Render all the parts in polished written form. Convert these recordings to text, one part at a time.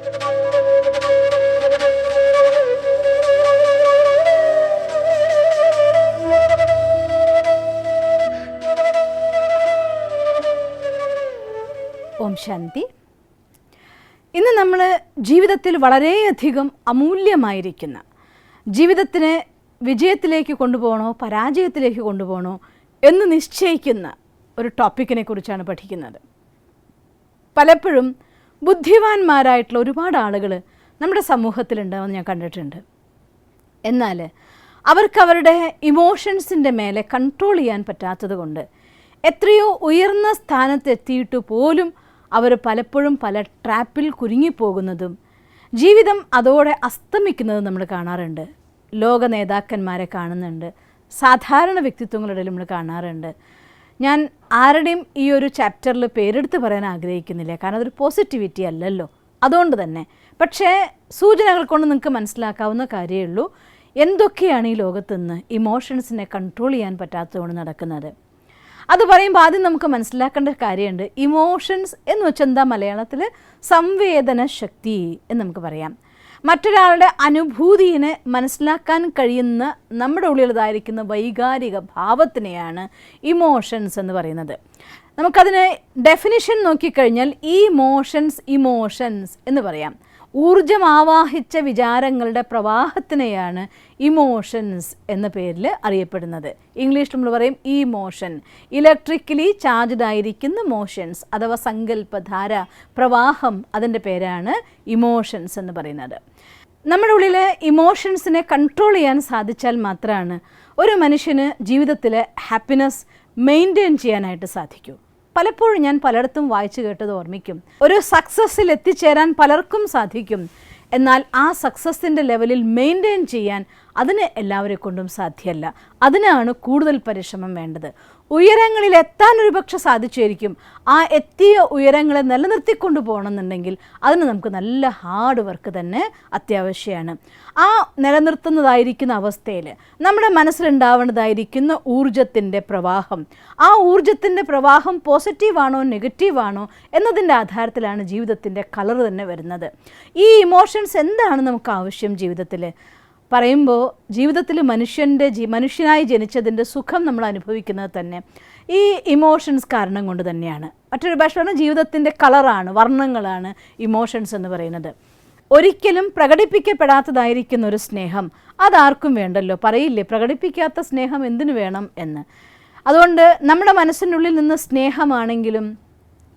ഓം ശാന്തി. ഇന്ന് നമ്മൾ ജീവിതത്തിൽ വളരെയധികം അമൂല്യമായിരിക്കുന്ന, ജീവിതത്തിനെ വിജയത്തിലേക്ക് കൊണ്ടുപോകണോ പരാജയത്തിലേക്ക് കൊണ്ടുപോകണോ എന്ന് നിശ്ചയിക്കുന്ന ഒരു ടോപ്പിക്കിനെ കുറിച്ചാണ് പഠിക്കുന്നത്. പലപ്പോഴും ബുദ്ധിമാന്മാരായിട്ടുള്ള ഒരുപാട് ആളുകൾ നമ്മുടെ സമൂഹത്തിലുണ്ടാവുമെന്ന് ഞാൻ കണ്ടിട്ടുണ്ട്. എന്നാൽ അവർക്ക് അവരുടെ ഇമോഷൻസിൻ്റെ മേലെ കൺട്രോൾ ചെയ്യാൻ പറ്റാത്തത് കൊണ്ട് എത്രയോ ഉയർന്ന സ്ഥാനത്തെത്തിയിട്ട് പോലും അവർ പലപ്പോഴും പല ട്രാപ്പിൽ കുരുങ്ങിപ്പോകുന്നതും ജീവിതം അതോടെ അസ്തമിക്കുന്നതും നമ്മൾ കാണാറുണ്ട്. ലോക നേതാക്കന്മാരെ കാണുന്നുണ്ട്, സാധാരണ വ്യക്തിത്വങ്ങളുടെ ഇടയിൽ നമ്മൾ കാണാറുണ്ട്. ഞാൻ ആരുടെയും ഈ ഒരു ചാപ്റ്ററിൽ പേരെടുത്ത് പറയാൻ ആഗ്രഹിക്കുന്നില്ല, കാരണം അതൊരു പോസിറ്റിവിറ്റി അല്ലല്ലോ. അതുകൊണ്ട് തന്നെ പക്ഷേ സൂചനകൾ കൊണ്ട് നിങ്ങൾക്ക് മനസ്സിലാക്കാവുന്ന കാര്യമേ ഉള്ളൂ എന്തൊക്കെയാണ് ഈ ലോകത്തുനിന്ന് ഇമോഷൻസിനെ കൺട്രോൾ ചെയ്യാൻ പറ്റാത്തതുകൊണ്ട് നടക്കുന്നത്. അത് പറയുമ്പോൾ ആദ്യം നമുക്ക് മനസ്സിലാക്കേണ്ട കാര്യമുണ്ട്. ഇമോഷൻസ് എന്ന് വെച്ചാൽ എന്താ മലയാളത്തിൽ? സംവേദന ശക്തി എന്ന് നമുക്ക് പറയാം. മറ്റൊരാളുടെ അനുഭൂതിയെ മനസ്സിലാക്കാൻ കഴിയുന്ന നമ്മുടെ ഉള്ളിലുള്ളതായിരിക്കുന്ന വൈകാരിക ഭാവത്തിനെയാണ് ഇമോഷൻസ് എന്ന് പറയുന്നത്. നമുക്കതിന് ഡെഫിനിഷൻ നോക്കിക്കഴിഞ്ഞാൽ ഇമോഷൻസ് എന്ന് പറയാം. ഊർജം ആവാഹിച്ച വിചാരങ്ങളുടെ പ്രവാഹത്തിനെയാണ് ഇമോഷൻസ് എന്ന പേരിൽ അറിയപ്പെടുന്നത്. ഇംഗ്ലീഷിൽ നമ്മൾ പറയും ഇമോഷൻ. ഇലക്ട്രിക്കലി ചാർജ്ഡ് ആയിരിക്കുന്ന മോഷൻസ് അഥവാ സങ്കല്പധാര പ്രവാഹം, അതിൻ്റെ പേരാണ് ഇമോഷൻസ് എന്ന് പറയുന്നത്. നമ്മുടെ ഉള്ളിൽ ഇമോഷൻസിനെ കൺട്രോൾ ചെയ്യാൻ സാധിച്ചാൽ മാത്രമാണ് ഒരു മനുഷ്യന് ജീവിതത്തിൽ ഹാപ്പിനെസ് മെയിൻറ്റെയിൻ ചെയ്യാനായിട്ട് സാധിക്കൂ. പലപ്പോഴും ഞാൻ പലയിടത്തും വായിച്ചു കേട്ടത് ഓർമ്മിക്കും. ഒരു സക്സസ്സിൽ എത്തിച്ചേരാൻ പലർക്കും സാധിക്കും, എന്നാൽ ആ സക്സസ്സിൻ്റെ ലെവലിൽ മെയിൻറ്റെയിൻ ചെയ്യാൻ അതിന് എല്ലാവരെ കൊണ്ടും സാധ്യമല്ല. അതിനാണ് കൂടുതൽ പരിശ്രമം വേണ്ടത്. ഉയരങ്ങളിൽ എത്താൻ ഒരു പക്ഷെ സാധിച്ചായിരിക്കും, ആ എത്തിയ ഉയരങ്ങളെ നിലനിർത്തിക്കൊണ്ട് പോകണമെന്നുണ്ടെങ്കിൽ അതിന് നമുക്ക് നല്ല ഹാർഡ് വർക്ക് തന്നെ അത്യാവശ്യമാണ്. ആ നിലനിർത്തുന്നതായിരിക്കുന്ന അവസ്ഥയിൽ നമ്മുടെ മനസ്സിലുണ്ടാവേണ്ടതായിരിക്കുന്ന ഊർജത്തിൻ്റെ പ്രവാഹം, ആ ഊർജത്തിൻ്റെ പ്രവാഹം പോസിറ്റീവാണോ നെഗറ്റീവാണോ എന്നതിൻ്റെ ആധാരത്തിലാണ് ജീവിതത്തിൻ്റെ കളർ തന്നെ വരുന്നത്. ഈ ഇമോഷൻസ് എന്താണ് നമുക്ക് ആവശ്യം ജീവിതത്തിൽ പറയുമ്പോൾ, ജീവിതത്തിൽ മനുഷ്യനായി ജനിച്ചതിൻ്റെ സുഖം നമ്മൾ അനുഭവിക്കുന്നത് തന്നെ ഈ ഇമോഷൻസ് കാരണം കൊണ്ട് തന്നെയാണ്. മറ്റൊരു ഭാഷ ജീവിതത്തിൻ്റെ കളറാണ്, വർണ്ണങ്ങളാണ് ഇമോഷൻസ് എന്ന് പറയുന്നത്. ഒരിക്കലും പ്രകടിപ്പിക്കപ്പെടാത്തതായിരിക്കുന്ന ഒരു സ്നേഹം അതാർക്കും വേണ്ടല്ലോ. പറയില്ലേ, പ്രകടിപ്പിക്കാത്ത സ്നേഹം എന്തിനു വേണം എന്ന്. അതുകൊണ്ട് നമ്മുടെ മനസ്സിനുള്ളിൽ നിന്ന് സ്നേഹമാണെങ്കിലും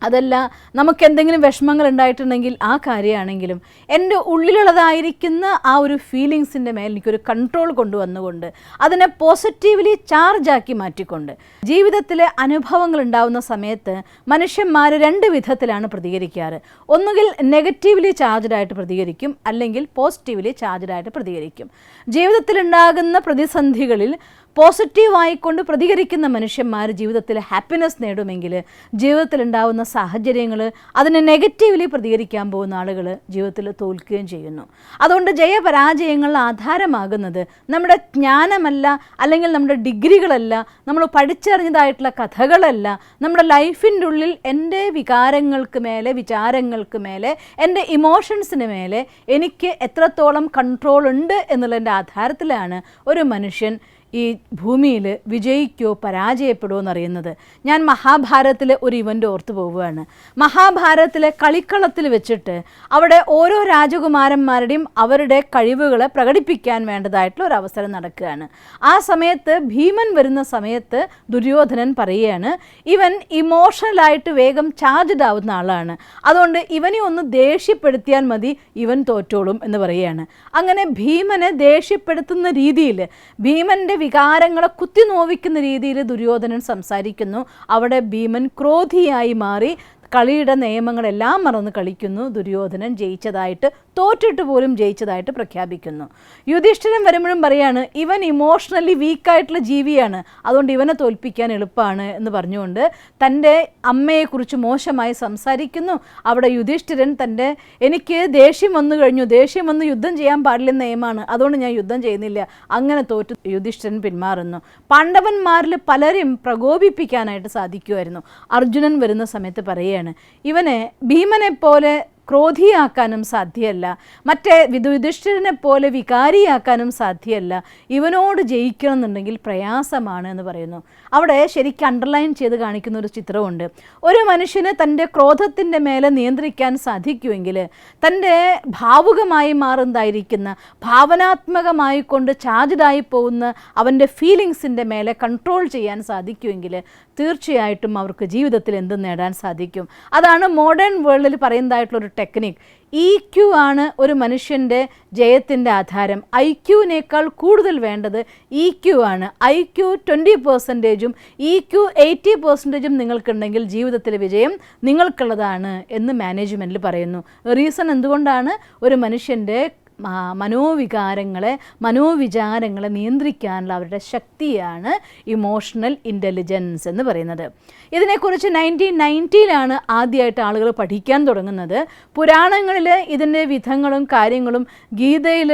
അതല്ല നമുക്ക് എന്തെങ്കിലും വിഷമങ്ങൾ ഉണ്ടായിട്ടുണ്ടെങ്കിൽ ആ കാര്യമാണെങ്കിലും എൻ്റെ ഉള്ളിലുള്ളതായിരിക്കുന്ന ആ ഒരു ഫീലിങ്സിൻ്റെ മേൽ എനിക്കൊരു കൺട്രോൾ കൊണ്ടുവന്നുകൊണ്ട് അതിനെ പോസിറ്റീവ്ലി ചാർജാക്കി മാറ്റിക്കൊണ്ട് ജീവിതത്തിലെ അനുഭവങ്ങൾ ഉണ്ടാകുന്ന സമയത്ത് മനുഷ്യന്മാർ രണ്ട് വിധത്തിലാണ് പ്രതികരിക്കാറ്. ഒന്നുകിൽ നെഗറ്റീവ്ലി ചാർജ്ഡായിട്ട് പ്രതികരിക്കും, അല്ലെങ്കിൽ പോസിറ്റീവ്ലി ചാർജ്ഡായിട്ട് പ്രതികരിക്കും. ജീവിതത്തിലുണ്ടാകുന്ന പ്രതിസന്ധികളിൽ പോസിറ്റീവായിക്കൊണ്ട് പ്രതികരിക്കുന്ന മനുഷ്യന്മാർ ജീവിതത്തിൽ ഹാപ്പിനെസ് നേടുമെങ്കിൽ ജീവിതത്തിലുണ്ടാകുന്ന സാഹചര്യങ്ങൾ അതിനെ നെഗറ്റീവ്ലി പ്രതികരിക്കാൻ പോകുന്ന ആളുകൾ ജീവിതത്തിൽ തോൽക്കുകയും ചെയ്യുന്നു. അതുകൊണ്ട് ജയപരാജയങ്ങളിൽ ആധാരമാകുന്നത് നമ്മുടെ ജ്ഞാനമല്ല, അല്ലെങ്കിൽ നമ്മുടെ ഡിഗ്രികളല്ല, നമ്മൾ പഠിച്ചറിഞ്ഞതായിട്ടുള്ള കഥകളല്ല. നമ്മുടെ ലൈഫിൻ്റെ ഉള്ളിൽ എൻ്റെ വികാരങ്ങൾക്ക് മേലെ, വിചാരങ്ങൾക്ക് മേലെ, എൻ്റെ ഇമോഷൻസിന് മേലെ എനിക്ക് എത്രത്തോളം കൺട്രോൾ ഉണ്ട് എന്നുള്ളതിൻ്റെ ആധാരത്തിലാണ് ഒരു മനുഷ്യൻ ഈ ഭൂമിയിൽ വിജയിക്കോ പരാജയപ്പെടുമോ എന്നറിയുന്നത്. ഞാൻ മഹാഭാരതത്തിലെ ഒരു ഇവൻ്റ് ഓർത്തു പോവുകയാണ്. മഹാഭാരതത്തിലെ കളിക്കളത്തിൽ വെച്ചിട്ട് അവിടെ ഓരോ രാജകുമാരന്മാരുടെയും അവരുടെ കഴിവുകളെ പ്രകടിപ്പിക്കാൻ വേണ്ടതായിട്ടുള്ള ഒരു അവസരം നടക്കുകയാണ്. ആ സമയത്ത് ഭീമൻ വരുന്ന സമയത്ത് ദുര്യോധനൻ പറയുകയാണ്, ഇവൻ ഇമോഷണലായിട്ട് വേഗം ചാർജ്ഡ് ആവുന്ന ആളാണ്, അതുകൊണ്ട് ഇവനെ ഒന്ന് ദേഷ്യപ്പെടുത്തിയാൽ മതി, ഇവൻ തോറ്റോളും എന്ന് പറയുകയാണ്. അങ്ങനെ ഭീമനെ ദേഷ്യപ്പെടുത്തുന്ന രീതിയിൽ, ഭീമൻ്റെ വികാരങ്ങളെ കുത്തി നോവിക്കുന്ന രീതിയിൽ ദുര്യോധനൻ സംസാരിക്കുന്നു. അവിടെ ഭീമൻ ക്രോധിയായി മാറി കളിയുടെ നിയമങ്ങളെല്ലാം മറന്ന് കളിക്കുന്നു. ദുര്യോധനൻ ജയിച്ചതായിട്ട്, തോറ്റിട്ട് പോലും ജയിച്ചതായിട്ട് പ്രഖ്യാപിക്കുന്നു. യുധിഷ്ഠിരൻ വരുമ്പോഴും പറയാണ്, ഇവൻ ഇമോഷണലി വീക്കായിട്ടുള്ള ജീവിയാണ്, അതുകൊണ്ട് ഇവനെ തോൽപ്പിക്കാൻ എളുപ്പമാണ് എന്ന് പറഞ്ഞുകൊണ്ട് തൻ്റെ അമ്മയെക്കുറിച്ച് മോശമായി സംസാരിക്കുന്നു. അവിടെ യുധിഷ്ഠിരൻ എനിക്ക് ദേഷ്യം വന്നു കഴിഞ്ഞു, ദേഷ്യം വന്ന് യുദ്ധം ചെയ്യാൻ പാടില്ലെന്ന നിയമമാണ്, അതുകൊണ്ട് ഞാൻ യുദ്ധം ചെയ്യുന്നില്ല, അങ്ങനെ തോറ്റ് യുധിഷ്ഠിരൻ പിന്മാറുന്നു. പാണ്ഡവന്മാരിൽ പലരും പ്രകോപിപ്പിക്കാനായിട്ട് സാധിക്കുമായിരുന്നു. അർജുനൻ വരുന്ന സമയത്ത് പറയുകയാണ്, ഇവനെ ഭീമനെ പോലെ ക്രോധിയാക്കാനും സാധ്യമല്ല, മറ്റേ യുധിഷ്ഠിരനെ പോലെ വികാരിയാക്കാനും സാധ്യമല്ല. ഇവനോട് ജയിക്കണം എന്നുണ്ടെങ്കിൽ പ്രയാസമാണ് എന്ന് പറയുന്നു. അവിടെ ശരിക്കും അണ്ടർലൈൻ ചെയ്ത് കാണിക്കുന്ന ഒരു ചിത്രമുണ്ട്. ഒരു മനുഷ്യന് തൻ്റെ ക്രോധത്തിൻ്റെ മേലെ നിയന്ത്രിക്കാൻ സാധിക്കുമെങ്കിൽ, തൻ്റെ ഭാവുകമായി മാറുന്നതായിരിക്കുന്ന ഭാവനാത്മകമായി കൊണ്ട് ചാർജ്ഡായി പോകുന്ന അവൻ്റെ ഫീലിങ്സിൻ്റെ മേലെ കൺട്രോൾ ചെയ്യാൻ സാധിക്കുമെങ്കിൽ തീർച്ചയായിട്ടും അവർക്ക് ജീവിതത്തിൽ എന്തും നേടാൻ സാധിക്കും. അതാണ് മോഡേൺ വേൾഡിൽ പറയുന്നതായിട്ടുള്ളൊരു ടെക്നിക്ക്. EQ ആണ് ഒരു മനുഷ്യൻ്റെ ജയത്തിൻ്റെ ആധാരം. IQവിനേക്കാൾ കൂടുതൽ വേണ്ടത് EQ ആണ്. IQ 20%ഉം EQ 80%ഉം നിങ്ങൾക്കുണ്ടെങ്കിൽ ജീവിതത്തിലെ വിജയം നിങ്ങൾക്കുള്ളതാണ് എന്ന് മാനേജ്മെൻറ്റിൽ പറയുന്നു. റീസൺ എന്തുകൊണ്ടാണ്? ഒരു മനുഷ്യൻ്റെ മനോവിചാരങ്ങളെ നിയന്ത്രിക്കാനുള്ള അവരുടെ ശക്തിയാണ് ഇമോഷണൽ ഇൻ്റലിജൻസ് എന്ന് പറയുന്നത്. ഇതിനെക്കുറിച്ച് 1990 ആദ്യമായിട്ട് ആളുകൾ പഠിക്കാൻ തുടങ്ങുന്നത്. പുരാണങ്ങളിൽ ഇതിൻ്റെ വിധങ്ങളും കാര്യങ്ങളും ഗീതയിൽ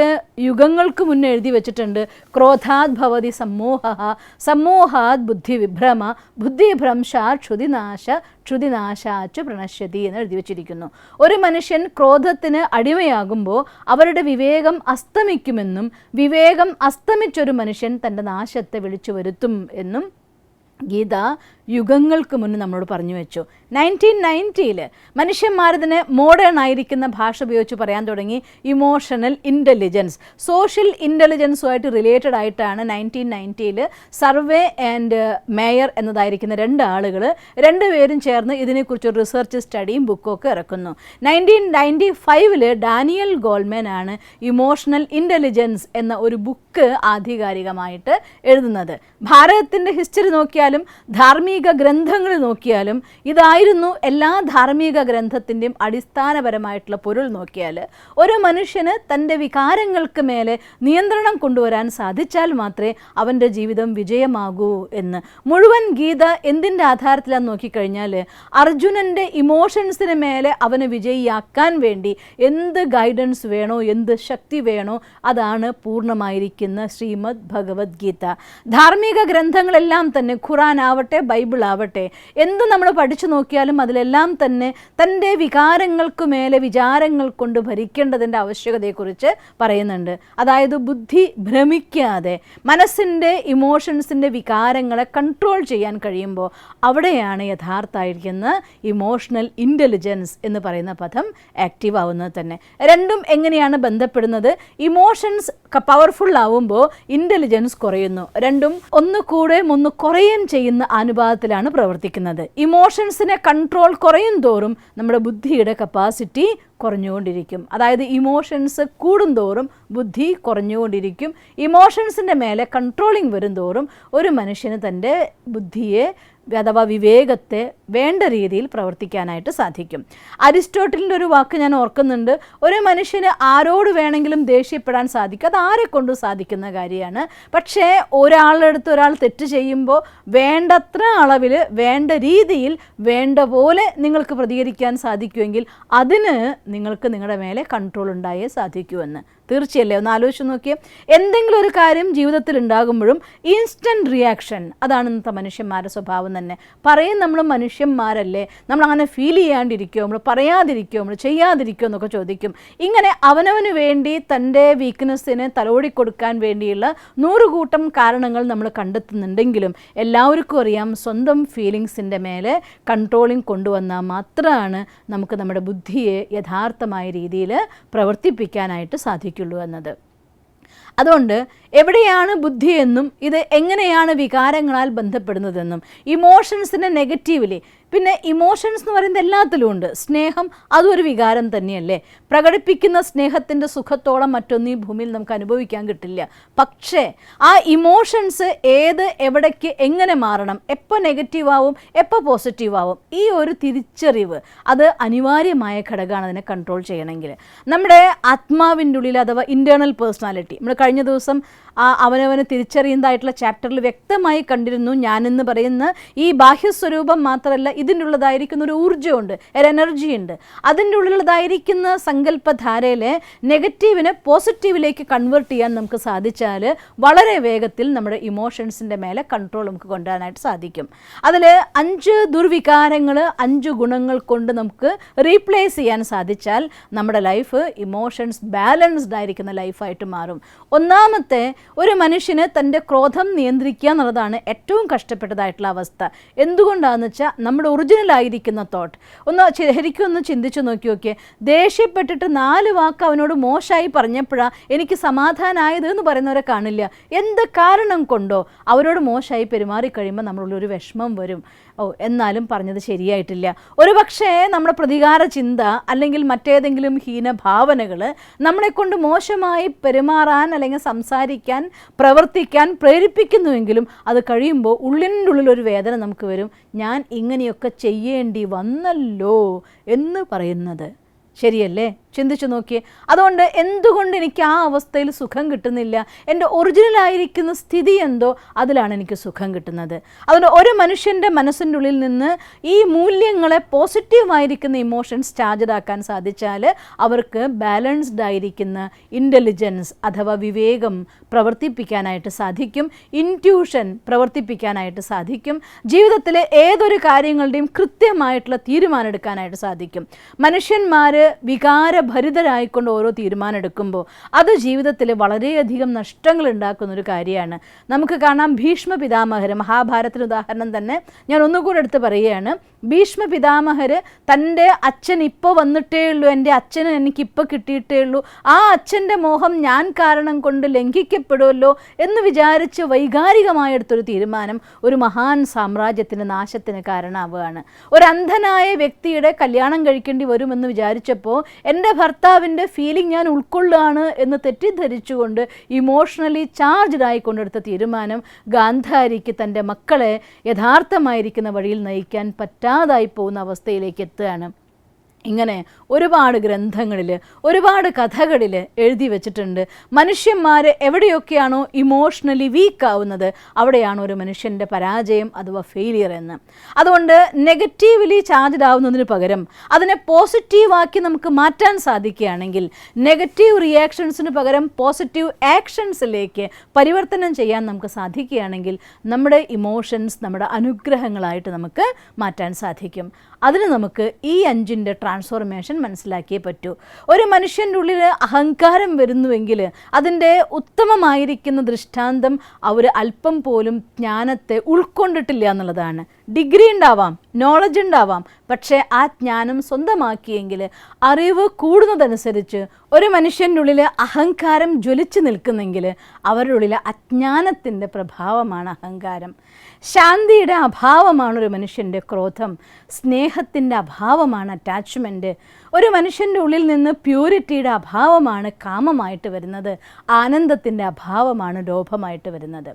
യുഗങ്ങൾക്ക് മുന്നേ എഴുതി വെച്ചിട്ടുണ്ട്. ക്രോധാത് ഭവതി സമ്മോഹാത് ബുദ്ധിവിഭ്രമ ബുദ്ധിഭ്രംശാത് ക്ഷുതിനാശാച്ചു പ്രണശ്യതി എന്ന് എഴുതി വച്ചിരിക്കുന്നു. ഒരു മനുഷ്യൻ ക്രോധത്തിന് അടിമയാകുമ്പോൾ അവരുടെ വിവേകം അസ്തമിക്കുമെന്നും വിവേകം അസ്തമിച്ചൊരു മനുഷ്യൻ തൻ്റെ നാശത്തെ വിളിച്ചു വരുത്തും എന്നും ഗീത യുഗങ്ങൾക്ക് മുന്നേ നമ്മളോട് പറഞ്ഞു വെച്ചു. 1990 മനുഷ്യന്മാരതിനെ മോഡേൺ ആയിരിക്കുന്ന ഭാഷ ഉപയോഗിച്ച് പറയാൻ തുടങ്ങി. ഇമോഷണൽ ഇൻ്റലിജൻസ്, സോഷ്യൽ ഇൻ്റലിജൻസുമായിട്ട് റിലേറ്റഡ് ആയിട്ടാണ് 1990 സർവേ ആൻഡ് മേയർ എന്നതായിരിക്കുന്ന രണ്ടുപേരും ചേർന്ന് ഇതിനെക്കുറിച്ചൊരു റിസർച്ച് സ്റ്റഡിയും ബുക്കൊക്കെ ഇറക്കുന്നു. 1995 ഡാനിയൽ ഗോൾമാൻ ആണ് ഇമോഷണൽ ഇൻ്റലിജൻസ് എന്ന ഒരു ബുക്ക് ആധികാരികമായിട്ട് എഴുതുന്നത്. ഭാരതത്തിൻ്റെ ഹിസ്റ്ററി നോക്കിയാലും ധാർമ്മിക ഗ്രന്ഥങ്ങൾ നോക്കിയാലും ഇതായിരുന്നു എല്ലാ ധാർമ്മിക ഗ്രന്ഥത്തിൻ്റെയും അടിസ്ഥാനപരമായിട്ടുള്ള പൊരുൾ നോക്കിയാൽ, ഒരു മനുഷ്യന് തൻ്റെ വികാരങ്ങൾക്ക് മേലെ നിയന്ത്രണം കൊണ്ടുവരാൻ സാധിച്ചാൽ മാത്രമേ അവൻ്റെ ജീവിതം വിജയമാകൂ എന്ന്. മുഴുവൻ ഗീത എന്തിൻ്റെ ആധാരത്തിലാന്ന് നോക്കിക്കഴിഞ്ഞാൽ അർജുനൻ്റെ ഇമോഷൻസിന് മേലെ അവനെ വിജയിയാക്കാൻ വേണ്ടി എന്ത് ഗൈഡൻസ് വേണോ, എന്ത് ശക്തി വേണോ, അതാണ് പൂർണ്ണമായിരിക്കുന്ന ശ്രീമദ് ഭഗവത്ഗീത. ധാർമ്മിക ഗ്രന്ഥങ്ങളെല്ലാം തന്നെ, ഖുറാൻ ആവട്ടെ ബൈബിൾ ആവട്ടെ, എന്ത് നമ്മൾ പഠിച്ചു നോക്കിയാലും അതിലെല്ലാം തന്നെ തൻ്റെ വികാരങ്ങൾക്ക് മേലെ വിചാരങ്ങൾ കൊണ്ട് ഭരിക്കേണ്ടതിൻ്റെ ആവശ്യകതയെക്കുറിച്ച് പറയുന്നുണ്ട്. അതായത് ബുദ്ധി ഭ്രമിക്കാതെ മനസ്സിൻ്റെ ഇമോഷൻസിൻ്റെ വികാരങ്ങളെ കൺട്രോൾ ചെയ്യാൻ കഴിയുമ്പോൾ അവിടെയാണ് യഥാർത്ഥമായിരിക്കുന്ന ഇമോഷണൽ ഇൻ്റലിജൻസ് എന്ന് പറയുന്ന പദം ആക്റ്റീവ് ആവുന്നത് തന്നെ. രണ്ടും എങ്ങനെയാണ് ബന്ധപ്പെടുന്നത്? ഇമോഷൻസ് പവർഫുൾ ആവുമ്പോൾ ഇൻ്റലിജൻസ് കുറയുന്നു. രണ്ടും ഒന്ന് കൂടുകയും ഒന്ന് കുറയുകയും ചെയ്യുന്ന അനുപാതത്തിലാണ് പ്രവർത്തിക്കുന്നത്. ഇമോഷൻസിനെ കൺട്രോൾ കുറയും തോറും നമ്മുടെ ബുദ്ധിയുടെ കപ്പാസിറ്റി കുറഞ്ഞുകൊണ്ടിരിക്കും. അതായത് ഇമോഷൻസ് കൂടുന്തോറും ബുദ്ധി കുറഞ്ഞുകൊണ്ടിരിക്കും. ഇമോഷൻസിൻ്റെ മേലെ കൺട്രോളിങ് വരും തോറും ഒരു മനുഷ്യന് തൻ്റെ ബുദ്ധിയെ അഥവാ വിവേകത്തെ വേണ്ട രീതിയിൽ പ്രവർത്തിക്കാനായിട്ട് സാധിക്കും. അരിസ്റ്റോട്ടലിൻ്റെ ഒരു വാക്ക് ഞാൻ ഓർക്കുന്നുണ്ട്. ഒരു മനുഷ്യന് ആരോട് വേണമെങ്കിലും ദേഷ്യപ്പെടാൻ സാധിക്കും, അത് ആരെക്കൊണ്ടും സാധിക്കുന്ന കാര്യമാണ്. പക്ഷേ ഒരാളുടെ അടുത്ത് ഒരാൾ തെറ്റ് ചെയ്യുമ്പോൾ വേണ്ടത്ര അളവിൽ, വേണ്ട രീതിയിൽ, വേണ്ട പോലെ നിങ്ങൾക്ക് പ്രതികരിക്കാൻ സാധിക്കുമെങ്കിൽ അതിന് നിങ്ങൾക്ക് നിങ്ങളുടെ മേലെ കൺട്രോൾ ഉണ്ടായേ സാധിക്കുമെന്ന്. തീർച്ചയല്ലേ? ഒന്ന് ആലോചിച്ച് നോക്കിയേ. എന്തെങ്കിലും ഒരു കാര്യം ജീവിതത്തിൽ ഉണ്ടാകുമ്പോഴും ഇൻസ്റ്റൻറ്റ് റിയാക്ഷൻ, അതാണ് ഇന്നത്തെ മനുഷ്യന്മാരുടെ സ്വഭാവം തന്നെ. പറയും നമ്മൾ മനുഷ്യന്മാരല്ലേ, നമ്മൾ അങ്ങനെ ഫീൽ ചെയ്യാണ്ടിരിക്കുമോ, നമ്മൾ പറയാതിരിക്കുമോ, നമ്മൾ ചെയ്യാതിരിക്കുമോ എന്നൊക്കെ ചോദിക്കും. ഇങ്ങനെ അവനവന് വേണ്ടി തൻ്റെ വീക്ക്നെസ്സിന് തലോടിക്കൊടുക്കാൻ വേണ്ടിയുള്ള 100 കൂട്ടം കാരണങ്ങൾ നമ്മൾ കണ്ടെത്തുന്നുണ്ടെങ്കിലും എല്ലാവർക്കും അറിയാം സ്വന്തം ഫീലിങ്സിൻ്റെ മേലെ കൺട്രോളിങ് കൊണ്ടുവന്നാൽ മാത്രമാണ് നമുക്ക് നമ്മുടെ ബുദ്ധിയെ യഥാർത്ഥമായ രീതിയിൽ പ്രവർത്തിപ്പിക്കാനായിട്ട് സാധിക്കുള്ളൂ എന്നത്. അതുകൊണ്ട് എവിടെയാണ് ബുദ്ധിയെന്നും ഇത് എങ്ങനെയാണ് വികാരങ്ങളാൽ ബന്ധപ്പെടുന്നതെന്നും, ഇമോഷൻസിനെ നെഗറ്റീവ്ലി, പിന്നെ ഇമോഷൻസ് എന്ന് പറയുന്നത് എല്ലാത്തിലും ഉണ്ട്. സ്നേഹം അതൊരു വികാരം തന്നെയല്ലേ. പ്രകടിപ്പിക്കുന്ന സ്നേഹത്തിൻ്റെ സുഖത്തോളം മറ്റൊന്നും ഈ ഭൂമിയിൽ നമുക്ക് അനുഭവിക്കാൻ കിട്ടില്ല. പക്ഷേ ആ ഇമോഷൻസ് എവിടേക്ക് എങ്ങനെ മാറണം, എപ്പോൾ നെഗറ്റീവ് ആവും, എപ്പോൾ പോസിറ്റീവ് ആവും, ഈ ഒരു തിരിച്ചറിവ് അത് അനിവാര്യമായ ഘടകമാണ് അതിനെ കൺട്രോൾ ചെയ്യണമെങ്കിൽ. നമ്മുടെ ആത്മാവിൻ്റെ ഉള്ളിൽ അഥവാ ഇൻറ്റേർണൽ പേഴ്സണാലിറ്റി നമ്മൾ കഴിഞ്ഞ ദിവസം അവനവന് തിരിച്ചറിയുന്നതായിട്ടുള്ള ചാപ്റ്ററിൽ വ്യക്തമായി കണ്ടിരുന്നു. ഞാനെന്ന് പറയുന്ന ഈ ബാഹ്യസ്വരൂപം മാത്രമല്ല, ഇതിൻ്റെ ഉള്ളതായിരിക്കുന്ന ഒരു ഊർജ്ജമുണ്ട്, ഒരു എനർജി ഉണ്ട്. അതിൻ്റെ ഉള്ളിലുള്ളതായിരിക്കുന്ന സങ്കല്പധാരയിലെ നെഗറ്റീവിനെ പോസിറ്റീവിലേക്ക് കൺവേർട്ട് ചെയ്യാൻ നമുക്ക് സാധിച്ചാൽ വളരെ വേഗത്തിൽ നമ്മുടെ ഇമോഷൻസിൻ്റെ മേലെ കൺട്രോൾ നമുക്ക് കൊണ്ടുവരാനായിട്ട് സാധിക്കും. അതിൽ 5 ദുർവികാരങ്ങൾ 5 ഗുണങ്ങൾ കൊണ്ട് നമുക്ക് റീപ്ലേസ് ചെയ്യാൻ സാധിച്ചാൽ നമ്മുടെ ലൈഫ് ഇമോഷൻസ് ബാലൻസ്ഡ് ആയിരിക്കുന്ന ലൈഫായിട്ട് മാറും. ഒന്നാമത്തെ, ഒരു മനുഷ്യന് തൻ്റെ ക്രോധം നിയന്ത്രിക്കുക എന്നുള്ളതാണ് ഏറ്റവും കഷ്ടപ്പെട്ടതായിട്ടുള്ള അവസ്ഥ. എന്തുകൊണ്ടാണെന്ന് വെച്ചാൽ നമ്മുടെ ഒറിജിനലായിരിക്കുന്ന തോട്ട് ശരിക്കും ഒന്ന് ചിന്തിച്ചു നോക്കിയേ. ദേഷ്യപ്പെട്ടിട്ട് 4 വാക്ക് അവനോട് മോശമായി പറഞ്ഞപ്പോഴാണ് എനിക്ക് സമാധാനമായത് എന്ന് പറയുന്നവരെ കാണില്ല. എന്ത് കാരണം കൊണ്ടോ അവരോട് മോശമായി പെരുമാറിക്കഴിയുമ്പോൾ നമ്മളുള്ളൊരു വിഷമം വരും. എന്നാലും പറഞ്ഞത് ശരിയായിട്ടില്ല. ഒരു പക്ഷേ നമ്മുടെ പ്രതികാര ചിന്ത അല്ലെങ്കിൽ മറ്റേതെങ്കിലും ഹീനഭാവനകൾ നമ്മളെക്കൊണ്ട് മോശമായി പെരുമാറാൻ അല്ലെങ്കിൽ സംസാരിക്കാൻ പ്രവർത്തിക്കാൻ പ്രേരിപ്പിക്കുന്നുവെങ്കിലും അത് കഴിയുമ്പോൾ ഉള്ളിൻ്റെ ഉള്ളിലൊരു വേദന നമുക്ക് വരും. ഞാൻ ഇങ്ങനെയൊക്കെ ചെയ്യേണ്ടി വന്നല്ലോ എന്ന് പറയുന്നത് ശരിയല്ലേ? ചിന്തിച്ചു നോക്കിയേ. അതുകൊണ്ട് എന്തുകൊണ്ട് എനിക്ക് ആ അവസ്ഥയിൽ സുഖം കിട്ടുന്നില്ല? എൻ്റെ ഒറിജിനലായിരിക്കുന്ന സ്ഥിതി എന്തോ അതിലാണ് എനിക്ക് സുഖം കിട്ടുന്നത്. അതുകൊണ്ട് ഒരു മനുഷ്യൻ്റെ മനസ്സിൻ്റെ ഉള്ളിൽ നിന്ന് ഈ മൂല്യങ്ങളെ പോസിറ്റീവായിരിക്കുന്ന ഇമോഷൻസ് ചാർജഡ് ആക്കാൻ സാധിച്ചാൽ അവർക്ക് ബാലൻസ്ഡ് ആയിരിക്കുന്ന ഇൻ്റലിജൻസ് അഥവാ വിവേകം പ്രവർത്തിപ്പിക്കാനായിട്ട് സാധിക്കും, ഇൻറ്റ്യൂഷൻ പ്രവർത്തിപ്പിക്കാനായിട്ട് സാധിക്കും, ജീവിതത്തിലെ ഏതൊരു കാര്യങ്ങളുടെയും കൃത്യമായിട്ടുള്ള തീരുമാനം എടുക്കാനായിട്ട് സാധിക്കും. മനുഷ്യന്മാർ വികാരഭരിതരായിക്കൊണ്ട് ഓരോ തീരുമാനം എടുക്കുമ്പോൾ അത് ജീവിതത്തിൽ വളരെയധികം നഷ്ടങ്ങൾ ഉണ്ടാക്കുന്നൊരു കാര്യമാണ്. നമുക്ക് കാണാം ഭീഷ്മ പിതാമഹർ, മഹാഭാരതത്തിന് ഉദാഹരണം തന്നെ ഞാൻ ഒന്നുകൂടെ എടുത്ത് പറയുകയാണ്. ഭീഷ്മ പിതാമഹർ തൻ്റെ അച്ഛൻ ഇപ്പോൾ വന്നിട്ടേ ഉള്ളൂ, എൻ്റെ അച്ഛന് എനിക്കിപ്പോൾ കിട്ടിയിട്ടേ ഉള്ളൂ, ആ അച്ഛൻ്റെ മോഹം ഞാൻ കാരണം കൊണ്ട് ലംഘിക്കപ്പെടുമല്ലോ എന്ന് വിചാരിച്ച് വൈകാരികമായെടുത്തൊരു തീരുമാനം ഒരു മഹാൻ സാമ്രാജ്യത്തിൻ്റെ നാശത്തിന് കാരണമാവുകയാണ്. ഒരു അന്ധനായ വ്യക്തിയുടെ കല്യാണം കഴിക്കേണ്ടി വരുമെന്ന് വിചാരിച്ചപ്പോൾ എൻ്റെ ഭർത്താവിൻ്റെ ഫീലിംഗ് ഞാൻ ഉൾക്കൊള്ളുകയാണ് എന്ന് തെറ്റിദ്ധരിച്ചുകൊണ്ട് ഇമോഷണലി ചാർജ്ഡ് ആയിക്കൊണ്ടെടുത്ത തീരുമാനം ഗാന്ധാരിക്ക് തൻ്റെ മക്കളെ യഥാർത്ഥമായിരിക്കുന്ന വഴിയിൽ നയിക്കാൻ പറ്റാതായി പോകുന്ന അവസ്ഥയിലേക്ക് എത്തുകയാണ്. ഇങ്ങനെ ഒരുപാട് ഗ്രന്ഥങ്ങളിൽ ഒരുപാട് കഥകളിൽ എഴുതി വച്ചിട്ടുണ്ട്. മനുഷ്യന്മാർ എവിടെയൊക്കെയാണോ ഇമോഷണലി വീക്ക് ആവുന്നത് അവിടെയാണ് ഒരു മനുഷ്യൻ്റെ പരാജയം അഥവാ ഫെയിലിയർ എന്ന്. അതുകൊണ്ട് നെഗറ്റീവ്ലി ചാർജ്ഡ് ആവുന്നതിന് പകരം അതിനെ പോസിറ്റീവാക്കി നമുക്ക് മാറ്റാൻ സാധിക്കുകയാണെങ്കിൽ, നെഗറ്റീവ് റിയാക്ഷൻസിന് പകരം പോസിറ്റീവ് ആക്ഷൻസിലേക്ക് പരിവർത്തനം ചെയ്യാൻ നമുക്ക് സാധിക്കുകയാണെങ്കിൽ നമ്മുടെ ഇമോഷൻസ് നമ്മുടെ അനുഗ്രഹങ്ങളായിട്ട് നമുക്ക് മാറ്റാൻ സാധിക്കും. അതിന് നമുക്ക് ഈ 5ൻ്റെ ട്രാൻസ്ഫോർമേഷൻ മനസ്സിലാക്കിയേ പറ്റൂ. ഒരു മനുഷ്യൻ്റെ ഉള്ളിൽ അഹങ്കാരം വരുന്നുവെങ്കിൽ അതിൻ്റെ ഉത്തമമായിരിക്കുന്ന ദൃഷ്ടാന്തം അവർ അല്പം പോലും ജ്ഞാനത്തെ ഉൾക്കൊണ്ടിട്ടില്ല എന്നുള്ളതാണ്. ഡിഗ്രി ഉണ്ടാവാം, നോളജ് ഉണ്ടാവാം, പക്ഷേ ആ ജ്ഞാനം സ്വന്തമാക്കിയെങ്കിൽ അറിവ് കൂടുന്നതനുസരിച്ച് ഒരു മനുഷ്യൻ്റെ ഉള്ളിൽ അഹങ്കാരം ജ്വലിച്ച് നിൽക്കുന്നെങ്കിൽ അവരുടെ ഉള്ളിൽ അജ്ഞാനത്തിൻ്റെ പ്രഭാവമാണ് അഹങ്കാരം. ശാന്തിയുടെ അഭാവമാണ് ഒരു മനുഷ്യൻ്റെ ക്രോധം, സ്നേഹത്തിൻ്റെ അഭാവമാണ് അറ്റാച്ച്മെൻറ്റ്. ഒരു മനുഷ്യൻ്റെ ഉള്ളിൽ നിന്ന് പ്യൂരിറ്റിയുടെ അഭാവമാണ് കാമമായിട്ട് വരുന്നത്, ആനന്ദത്തിൻ്റെ അഭാവമാണ് ലോഭമായിട്ട് വരുന്നത്.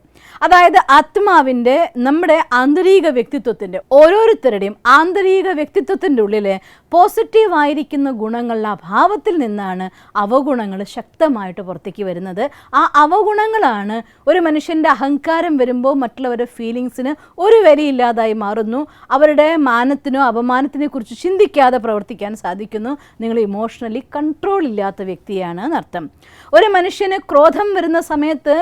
അതായത് ആത്മാവിൻ്റെ നമ്മുടെ ആന്തരിക വ്യക്തിത്വത്തിൻ്റെ ഓരോരുത്തരുടെയും ആന്തരിക വ്യക്തിത്വത്തിൻ്റെ ഉള്ളിൽ പോസിറ്റീവായിരിക്കുന്ന ഗുണങ്ങളുടെ അഭാവത്തിൽ നിന്നാണ് അവഗുണങ്ങൾ ശക്തമായിട്ട് പുറത്തേക്ക് വരുന്നത്. ആ അവഗുണങ്ങളാണ് ഒരു മനുഷ്യൻ്റെ അഹങ്കാരം വരുമ്പോൾ മറ്റുള്ളവരുടെ ഫീലിങ്സിന് ഒരു വിലയില്ലാതായി മാറുന്നു. അവരുടെ മാനത്തിനോ അപമാനത്തിനെ കുറിച്ച് ചിന്തിക്കാതെ പ്രവർത്തിക്കാൻ സാധിക്കുന്നു. നിങ്ങൾ ഇമോഷണലി കൺട്രോൾ ഇല്ലാത്ത വ്യക്തിയാണ് എന്നർത്ഥം. ഒരു മനുഷ്യന് ക്രോധം വരുന്ന സമയത്ത്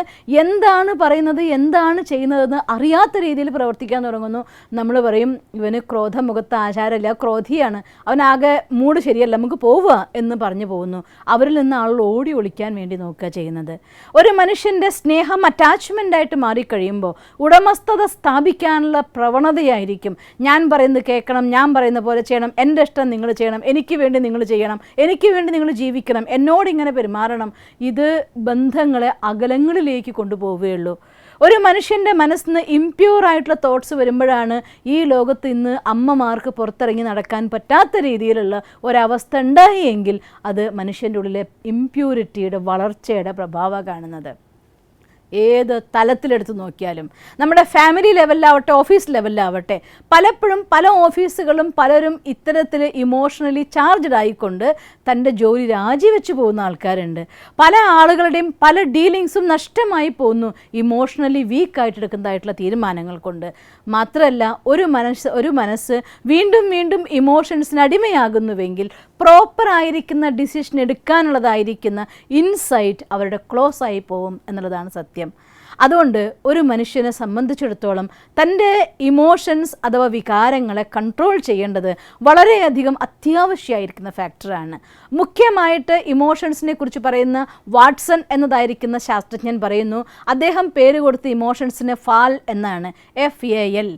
എന്താണ് പറയുന്നത് എന്താണ് ചെയ്യുന്നതെന്ന് അറിയാത്ത രീതിയിൽ പ്രവർത്തിക്കാൻ തുടങ്ങുന്നു. നമ്മൾ പറയും ഇവന് ക്രോധമുഖത്ത് ആചാരമില്ല, ക്രോധിയാണ്, അവനാകെ മൂഡ് ശരിയല്ല, നമുക്ക് പോവുക എന്ന് പറഞ്ഞു പോകുന്നു. അവരിൽ നിന്ന് ആളുകൾ ഓടി ഒളിക്കാൻ വേണ്ടി നോക്കുക ചെയ്യുന്നത്. ഒരു മനുഷ്യൻ്റെ സ്നേഹം അറ്റാച്ച്മെൻ്റായിട്ട് മാറിക്കഴിയുമ്പോൾ ഉടമസ്ഥത സ്ഥാപിക്കാനുള്ള പ്രവണതയായിരിക്കും. ഞാൻ പറയുന്നത് കേൾക്കണം, ഞാൻ പറയുന്ന പോലെ ചെയ്യണം, എൻ്റെ ഇഷ്ടം നിങ്ങൾ ചെയ്യണം, എനിക്ക് വേണ്ടി നിങ്ങൾ ചെയ്യണം, എനിക്ക് വേണ്ടി നിങ്ങൾ ജീവിക്കണം, എന്നോടിങ്ങനെ പെരുമാറണം. ഇത് ബന്ധങ്ങളെ അകലങ്ങളിലേക്ക് കൊണ്ടുപോവുകയുള്ളൂ. ഒരു മനുഷ്യൻ്റെ മനസ്സിന് ഇംപ്യൂറായിട്ടുള്ള തോട്ട്സ് വരുമ്പോഴാണ് ഈ ലോകത്ത് ഇന്ന് അമ്മമാർക്ക് പുറത്തിറങ്ങി നടക്കാൻ പറ്റാത്ത രീതിയിലുള്ള ഒരവസ്ഥ ഉണ്ടായെങ്കിൽ അത് മനുഷ്യൻ്റെ ഉള്ളിലെ ഇംപ്യൂരിറ്റിയുടെ വളർച്ചയുടെ പ്രഭാവം കാണുന്നത്. ഏത് തലത്തിലെടുത്ത് നോക്കിയാലും, നമ്മുടെ ഫാമിലി ലെവലിലാവട്ടെ, ഓഫീസ് ലെവലിലാവട്ടെ, പലപ്പോഴും പല ഓഫീസുകളും പലരും ഇത്തരത്തിൽ ഇമോഷണലി ചാർജ്ഡ് ആയിക്കൊണ്ട് തൻ്റെ ജോലി രാജിവെച്ച് പോകുന്ന ആൾക്കാരുണ്ട്. പല ആളുകളുടെയും പല ഡീലിങ്സും നഷ്ടമായി പോകുന്നു ഇമോഷണലി വീക്കായിട്ടെടുക്കുന്നതായിട്ടുള്ള തീരുമാനങ്ങൾ കൊണ്ട്. മാത്രമല്ല, ഒരു മനസ്സ് വീണ്ടും വീണ്ടും ഇമോഷൻസിന് അടിമയാകുന്നുവെങ്കിൽ പ്രോപ്പറായിരിക്കുന്ന ഡിസിഷൻ എടുക്കാനുള്ളതായിരിക്കുന്ന ഇൻസൈറ്റ് അവരുടെ ക്ലോസ് ആയി പോകും എന്നുള്ളതാണ് സത്യം. അതുകൊണ്ട് ഒരു മനുഷ്യനെ സംബന്ധിച്ചിടത്തോളം തൻ്റെ ഇമോഷൻസ് അഥവാ വികാരങ്ങളെ കൺട്രോൾ ചെയ്യേണ്ടത് വളരെയധികം അത്യാവശ്യമായിരിക്കുന്ന ഫാക്ടറാണ്. മുഖ്യമായിട്ട് ഇമോഷൻസിനെ കുറിച്ച് പറയുന്ന വാട്സൺ എന്നതായിരിക്കുന്ന ശാസ്ത്രജ്ഞൻ പറയുന്നു, അദ്ദേഹം പേര് കൊടുത്ത ഇമോഷൻസിന് ഫാൽ എന്നാണ്, FAL.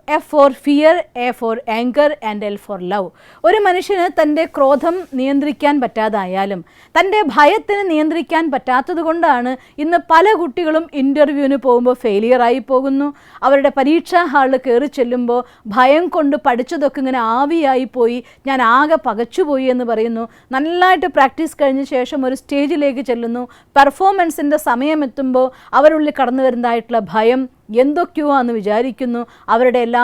F for fear, A for anger and L for love. ഒരു മനുഷ്യന് തൻ്റെ ക്രോധം നിയന്ത്രിക്കാൻ പറ്റാതായാലും തൻ്റെ ഭയത്തിന് നിയന്ത്രിക്കാൻ പറ്റാത്തത് കൊണ്ടാണ് ഇന്ന് പല കുട്ടികളും ഇൻ്റർവ്യൂവിന് പോകുമ്പോൾ ഫെയിലിയറായി പോകുന്നു. അവരുടെ പരീക്ഷാ ഹാളിൽ കയറി ചെല്ലുമ്പോൾ ഭയം കൊണ്ട് പഠിച്ചതൊക്കെ ഇങ്ങനെ ആവിയായി പോയി, ഞാൻ ആകെ പകച്ചുപോയി എന്ന് പറയുന്നു. നല്ലതായിട്ട് പ്രാക്ടീസ് കഴിഞ്ഞ ശേഷം ഒരു സ്റ്റേജിലേക്ക് ചെല്ലുന്നു, പെർഫോമൻസിൻ്റെ സമയമെത്തുമ്പോൾ അവരുള്ളിൽ കടന്നു വരുന്നതായിട്ടുള്ള ഭയം എന്തൊക്കെയോ എന്ന് വിചാരിക്കുന്നു, അവരുടെ എല്ലാ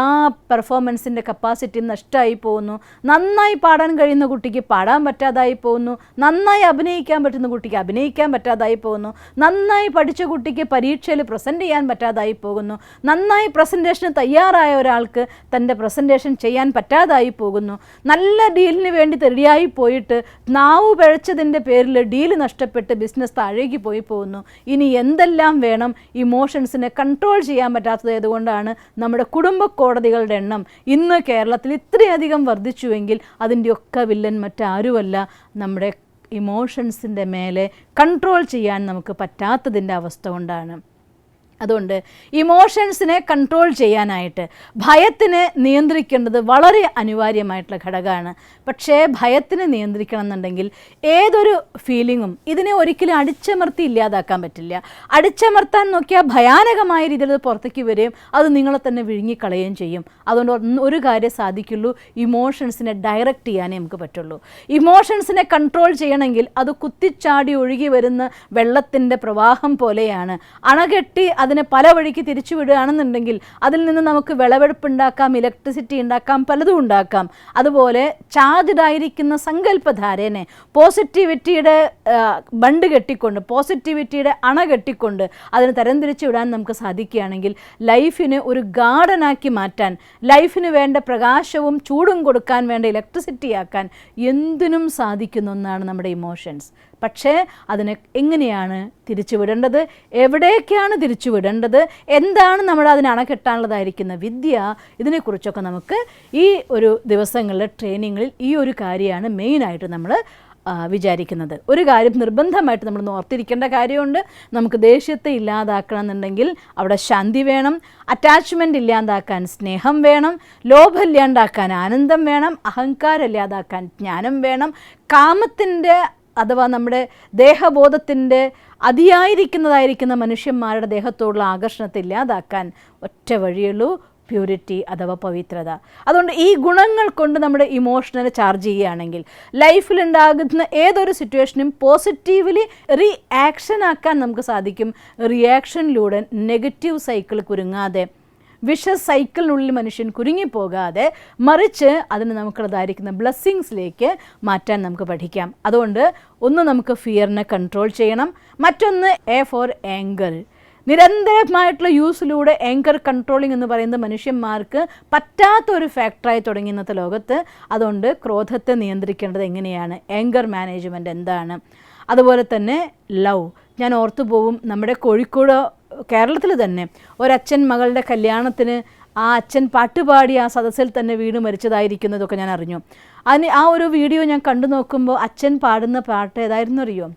പെർഫോമൻസിൻ്റെ കപ്പാസിറ്റിയും നഷ്ടമായി പോകുന്നു. നന്നായി പാടാൻ കഴിയുന്ന കുട്ടിക്ക് പാടാൻ പറ്റാതായി പോകുന്നു, നന്നായി അഭിനയിക്കാൻ പറ്റുന്ന കുട്ടിക്ക് അഭിനയിക്കാൻ പറ്റാതായി പോകുന്നു, നന്നായി പഠിച്ച കുട്ടിക്ക് പരീക്ഷയിൽ പ്രസൻറ്റ് ചെയ്യാൻ പറ്റാതായി പോകുന്നു, നന്നായി പ്രസൻറ്റേഷന് തയ്യാറായ ഒരാൾക്ക് തൻ്റെ പ്രസൻറ്റേഷൻ ചെയ്യാൻ പറ്റാതായി പോകുന്നു. നല്ല ഡീലിന് വേണ്ടി റെഡിയായി പോയിട്ട് നാവ് പിഴച്ചതിൻ്റെ പേരിൽ ഡീല് നഷ്ടപ്പെട്ട് ബിസിനസ് താഴേക്ക് പോകുന്നു. ഇനി എന്തെല്ലാം വേണം, ഇമോഷൻസിനെ കൺട്രോൾ ചെയ്യാൻ പറ്റാത്തത് ഏതുകൊണ്ടാണ് നമ്മുടെ കുടുംബ കോടതികളുടെ എണ്ണം ഇന്ന് കേരളത്തിൽ ഇത്രയധികം വർദ്ധിച്ചുവെങ്കിൽ അതിൻ്റെയൊക്കെ വില്ലൻ മറ്റാരുമല്ല, നമ്മുടെ ഇമോഷൻസിൻ്റെ മേലെ കൺട്രോൾ ചെയ്യാൻ നമുക്ക് പറ്റാത്തതിൻ്റെ അവസ്ഥ കൊണ്ടാണ്. അതുകൊണ്ട് ഇമോഷൻസിനെ കൺട്രോൾ ചെയ്യാനായിട്ട് ഭയത്തിനെ നിയന്ത്രിക്കേണ്ടത് വളരെ അനിവാര്യമായിട്ടുള്ള ഘടകമാണ്. പക്ഷേ ഭയത്തിനെ നിയന്ത്രിക്കണം എന്നുണ്ടെങ്കിൽ ഏതൊരു ഫീലിങ്ങും ഇതിനെ ഒരിക്കലും അടിച്ചമർത്തി ഇല്ലാതാക്കാൻ പറ്റില്ല. അടിച്ചമർത്താൻ നോക്കിയാൽ ഭയാനകമായ രീതിയിൽ അത് പുറത്തേക്ക് വരികയും അത് നിങ്ങളെ തന്നെ വിഴുങ്ങിക്കളയുകയും ചെയ്യും. അതുകൊണ്ട് ഒരു കാര്യം സാധിക്കുള്ളൂ, ഇമോഷൻസിനെ ഡയറക്റ്റ് ചെയ്യാനേ നമുക്ക് പറ്റുള്ളൂ. ഇമോഷൻസിനെ കൺട്രോൾ ചെയ്യണമെങ്കിൽ അത് കുത്തിച്ചാടി ഒഴുകി വരുന്ന വെള്ളത്തിൻ്റെ പ്രവാഹം പോലെയാണ്. അണകെട്ടി അതിനെ പല വഴിക്ക് തിരിച്ചു വിടുകയാണെന്നുണ്ടെങ്കിൽ അതിൽ നിന്ന് നമുക്ക് വിളവെടുപ്പ് ഉണ്ടാക്കാം, ഇലക്ട്രിസിറ്റി ഉണ്ടാക്കാം, പലതും ഉണ്ടാക്കാം. അതുപോലെ ചാർജ്ഡ് ആയിരിക്കുന്ന സങ്കല്പധാരനെ പോസിറ്റിവിറ്റിയുടെ ബണ്ട് കെട്ടിക്കൊണ്ട്, പോസിറ്റിവിറ്റിയുടെ അണ കെട്ടിക്കൊണ്ട് അതിനെ തരംതിരിച്ചു വിടാൻ നമുക്ക് സാധിക്കുകയാണെങ്കിൽ ലൈഫിന് ഒരു ഗാർഡനാക്കി മാറ്റാൻ, ലൈഫിന് വേണ്ട പ്രകാശവും ചൂടും കൊടുക്കാൻ വേണ്ട ഇലക്ട്രിസിറ്റി ആക്കാൻ എന്തിനും സാധിക്കുന്ന ഒന്നാണ് നമ്മുടെ ഇമോഷൻസ്. പക്ഷേ അതിനെ എങ്ങനെയാണ് തിരിച്ചുവിടേണ്ടത്, എവിടേക്കാണ് തിരിച്ചുവിടേണ്ടത്, എന്താണ് നമ്മൾ അതിനെ അണക്കെട്ടാനുള്ളതായിരിക്കുന്ന വിദ്യ, ഇതിനെക്കുറിച്ചൊക്കെ നമുക്ക് ഈ ഒരു ദിവസങ്ങളിലെ ട്രെയിനിങ്ങിൽ ഈ ഒരു കാര്യമാണ് മെയിനായിട്ട് നമ്മൾ വിചാരിക്കുന്നത്. ഒരു കാര്യം നിർബന്ധമായിട്ട് നമ്മൾ ഓർത്തിരിക്കേണ്ട കാര്യമുണ്ട്, നമുക്ക് ദേഷ്യത്തെ ഇല്ലാതാക്കണം എന്നുണ്ടെങ്കിൽ അവിടെ ശാന്തി വേണം, അറ്റാച്ച്മെൻ്റ് ഇല്ലാതാക്കാൻ സ്നേഹം വേണം, ലോഭം ഇല്ലാണ്ടാക്കാൻ ആനന്ദം വേണം, അഹങ്കാരം ഇല്ലാതാക്കാൻ ജ്ഞാനം വേണം, കാമത്തിൻ്റെ അഥവാ നമ്മുടെ ദേഹബോധത്തിൻ്റെ അതിയായിരിക്കുന്നതായിരിക്കുന്ന മനുഷ്യന്മാരുടെ ദേഹത്തോടുള്ള ആകർഷണത്തെ ഇല്ലാതാക്കാൻ ഒറ്റ വഴിയുള്ളൂ, പ്യൂരിറ്റി അഥവാ പവിത്രത. അതുകൊണ്ട് ഈ ഗുണങ്ങൾ കൊണ്ട് നമ്മുടെ ഇമോഷണൽ ചാർജ് ചെയ്യുകയാണെങ്കിൽ ലൈഫിലുണ്ടാകുന്ന ഏതൊരു സിറ്റുവേഷനും പോസിറ്റീവ്ലി റിയാക്ഷൻ ആക്കാൻ നമുക്ക് സാധിക്കും. റിയാക്ഷനിലൂടെ നെഗറ്റീവ് സൈക്കിൾ കുരുങ്ങാതെ, വിഷ സൈക്കിളിനുള്ളിൽ മനുഷ്യൻ കുരുങ്ങിപ്പോകാതെ, മറിച്ച് അതിന് നമുക്കുള്ളതായിരിക്കുന്ന ബ്ലെസ്സിങ്സിലേക്ക് മാറ്റാൻ നമുക്ക് പഠിക്കാം. അതുകൊണ്ട് ഒന്ന് നമുക്ക് ഫിയറിനെ കൺട്രോൾ ചെയ്യണം, മറ്റൊന്ന് A for anger. നിരന്തരമായിട്ടുള്ള യൂസിലൂടെ ആങ്കർ കൺട്രോളിംഗ് എന്ന് പറയുന്നത് മനുഷ്യന്മാർക്ക് പറ്റാത്തൊരു ഫാക്ടറായി തുടങ്ങി ഇന്നത്തെ ലോകത്ത്. അതുകൊണ്ട് ക്രോധത്തെ നിയന്ത്രിക്കേണ്ടത് എങ്ങനെയാണ്, ആങ്കർ മാനേജ്മെൻറ്റ് എന്താണ്. അതുപോലെ തന്നെ ലവ്. ഞാൻ ഓർത്തു പോവും, നമ്മുടെ കോഴിക്കോട് കേരളത്തിൽ തന്നെ ഒരച്ഛൻ മകളുടെ കല്യാണത്തിന് ആ അച്ഛൻ പാട്ടുപാടി ആ സദസ്സിൽ തന്നെ വീണ് മരിച്ചതായിരിക്കുന്നതൊക്കെ ഞാൻ അറിഞ്ഞു. ആ ഒരു വീഡിയോ ഞാൻ കണ്ടു നോക്കുമ്പോൾ അച്ഛൻ പാടുന്ന പാട്ട് ഏതായിരുന്നു അറിയോ?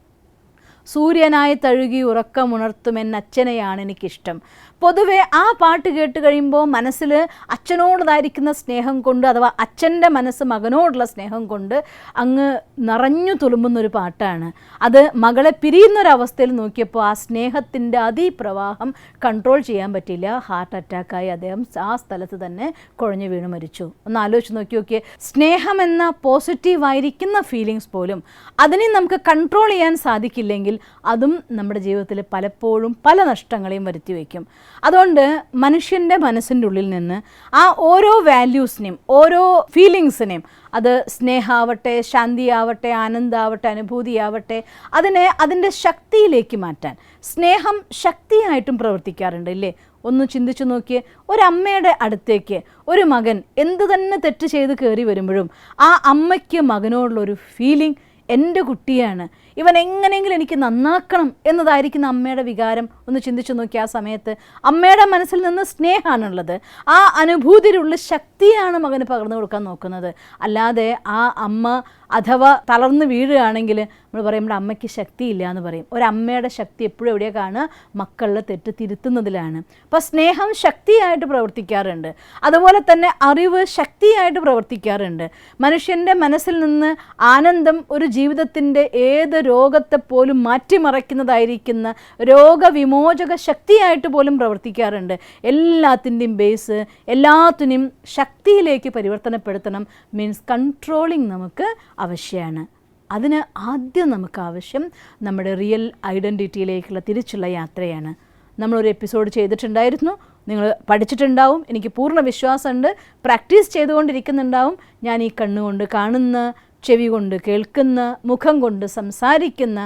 സൂര്യനായി തഴുകി ഉറക്കമുണർത്തുമെന്നച്ഛനെയാണ് എനിക്കിഷ്ടം. പൊതുവെ ആ പാട്ട് കേട്ട് കഴിയുമ്പോൾ മനസ്സിൽ അച്ഛനോടുതായിരിക്കുന്ന സ്നേഹം കൊണ്ട്, അഥവാ അച്ഛൻ്റെ മനസ്സ് മകനോടുള്ള സ്നേഹം കൊണ്ട് അങ്ങ് നിറഞ്ഞു തുളുമ്പുന്നൊരു പാട്ടാണ്. അത് മകളെ പിരിയുന്നൊരവസ്ഥയിൽ നോക്കിയപ്പോൾ ആ സ്നേഹത്തിൻ്റെ അതിപ്രവാഹം കൺട്രോൾ ചെയ്യാൻ പറ്റില്ല, ഹാർട്ട് അറ്റാക്കായി അദ്ദേഹം ആ സ്ഥലത്ത് തന്നെ കുഴഞ്ഞു വീണ് മരിച്ചു. ഒന്ന് ആലോചിച്ച് നോക്കിയേ, സ്നേഹം എന്ന പോസിറ്റീവായിരിക്കുന്ന ഫീലിങ്സ് പോലും അതിനെ നമുക്ക് കൺട്രോൾ ചെയ്യാൻ സാധിക്കില്ലെങ്കിൽ എങ്കിൽ അതും നമ്മുടെ ജീവിതത്തിൽ പലപ്പോഴും പല നഷ്ടങ്ങളെയും വരുത്തി വയ്ക്കും. അതുകൊണ്ട് മനുഷ്യൻ്റെ മനസ്സിൻ്റെ ഉള്ളിൽ നിന്ന് ആ ഓരോ വാല്യൂസിനെയും ഓരോ ഫീലിങ്സിനെയും, അത് സ്നേഹമാവട്ടെ, ശാന്തിയാവട്ടെ, ആനന്ദമാവട്ടെ, അനുഭൂതിയാവട്ടെ, അതിനെ അതിൻ്റെ ശക്തിയിലേക്ക് മാറ്റാൻ. സ്നേഹം ശക്തിയായിട്ടും പ്രവർത്തിക്കാറുണ്ട് ഇല്ലേ? ഒന്ന് ചിന്തിച്ചു നോക്കിയേ, ഒരമ്മയുടെ അടുത്തേക്ക് ഒരു മകൻ എന്ത് തന്നെ തെറ്റ് ചെയ്ത് കയറി വരുമ്പോഴും ആ അമ്മയ്ക്ക് മകനോടുള്ളൊരു ഫീലിംഗ്, എൻ്റെ കുട്ടിയാണ്, ഇവൻ എങ്ങനെയെങ്കിലും എനിക്ക് നന്നാക്കണം എന്നതായിരിക്കുന്ന അമ്മയുടെ വികാരം. ഒന്ന് ചിന്തിച്ചു നോക്കി. ആ സമയത്ത് അമ്മയുടെ മനസ്സിൽ നിന്ന് സ്നേഹമാണുള്ളത്. ആ അനുഭൂതിയിലുള്ള ശക്തിയാണ് മകന് പകർന്നു കൊടുക്കാൻ നോക്കുന്നത്. അല്ലാതെ ആ അമ്മ അഥവാ തളർന്ന് വീഴുകയാണെങ്കിൽ നമ്മൾ പറയും നമ്മുടെ അമ്മയ്ക്ക് ശക്തിയില്ല എന്ന് പറയും. ഒരമ്മയുടെ ശക്തി എപ്പോഴും എവിടെയാണ് കാണുക? മക്കളുടെ തെറ്റ് തിരുത്തുന്നതിലാണ്. അപ്പോൾ സ്നേഹം ശക്തിയായിട്ട് പ്രവർത്തിക്കാറുണ്ട്. അതുപോലെ തന്നെ അറിവ് ശക്തിയായിട്ട് പ്രവർത്തിക്കാറുണ്ട്. മനുഷ്യൻ്റെ മനസ്സിൽ നിന്ന് ആനന്ദം ഒരു ജീവിതത്തിൻ്റെ ഏത് രോഗത്തെ പോലും മാറ്റിമറിക്കുന്നതായിരിക്കുന്ന രോഗവിമോചക ശക്തിയായിട്ട് പോലും പ്രവർത്തിക്കാറുണ്ട്. എല്ലാത്തിൻ്റെയും ബേസ്, എല്ലാത്തിനെയും ശക്തിയിലേക്ക് പരിവർത്തനപ്പെടുത്തണം. മീൻസ് കൺട്രോളിങ് നമുക്ക് ആവശ്യമാണ്. അതിന് ആദ്യം നമുക്ക് ആവശ്യം നമ്മുടെ റിയൽ ഐഡൻറ്റിറ്റിയിലേക്കുള്ള തിരിച്ചുള്ള യാത്രയാണ്. നമ്മളൊരു എപ്പിസോഡ് ചെയ്തിട്ടുണ്ടായിരുന്നു, നിങ്ങൾ പഠിച്ചിട്ടുണ്ടാവും, എനിക്ക് പൂർണ്ണ വിശ്വാസമുണ്ട്. പ്രാക്ടീസ് ചെയ്തുകൊണ്ടിരിക്കുന്നുണ്ടാവും. ഞാൻ ഈ കണ്ണുകൊണ്ട് കാണുന്ന, ചെവി കൊണ്ട് കേൾക്കുന്ന, മുഖം കൊണ്ട് സംസാരിക്കുന്ന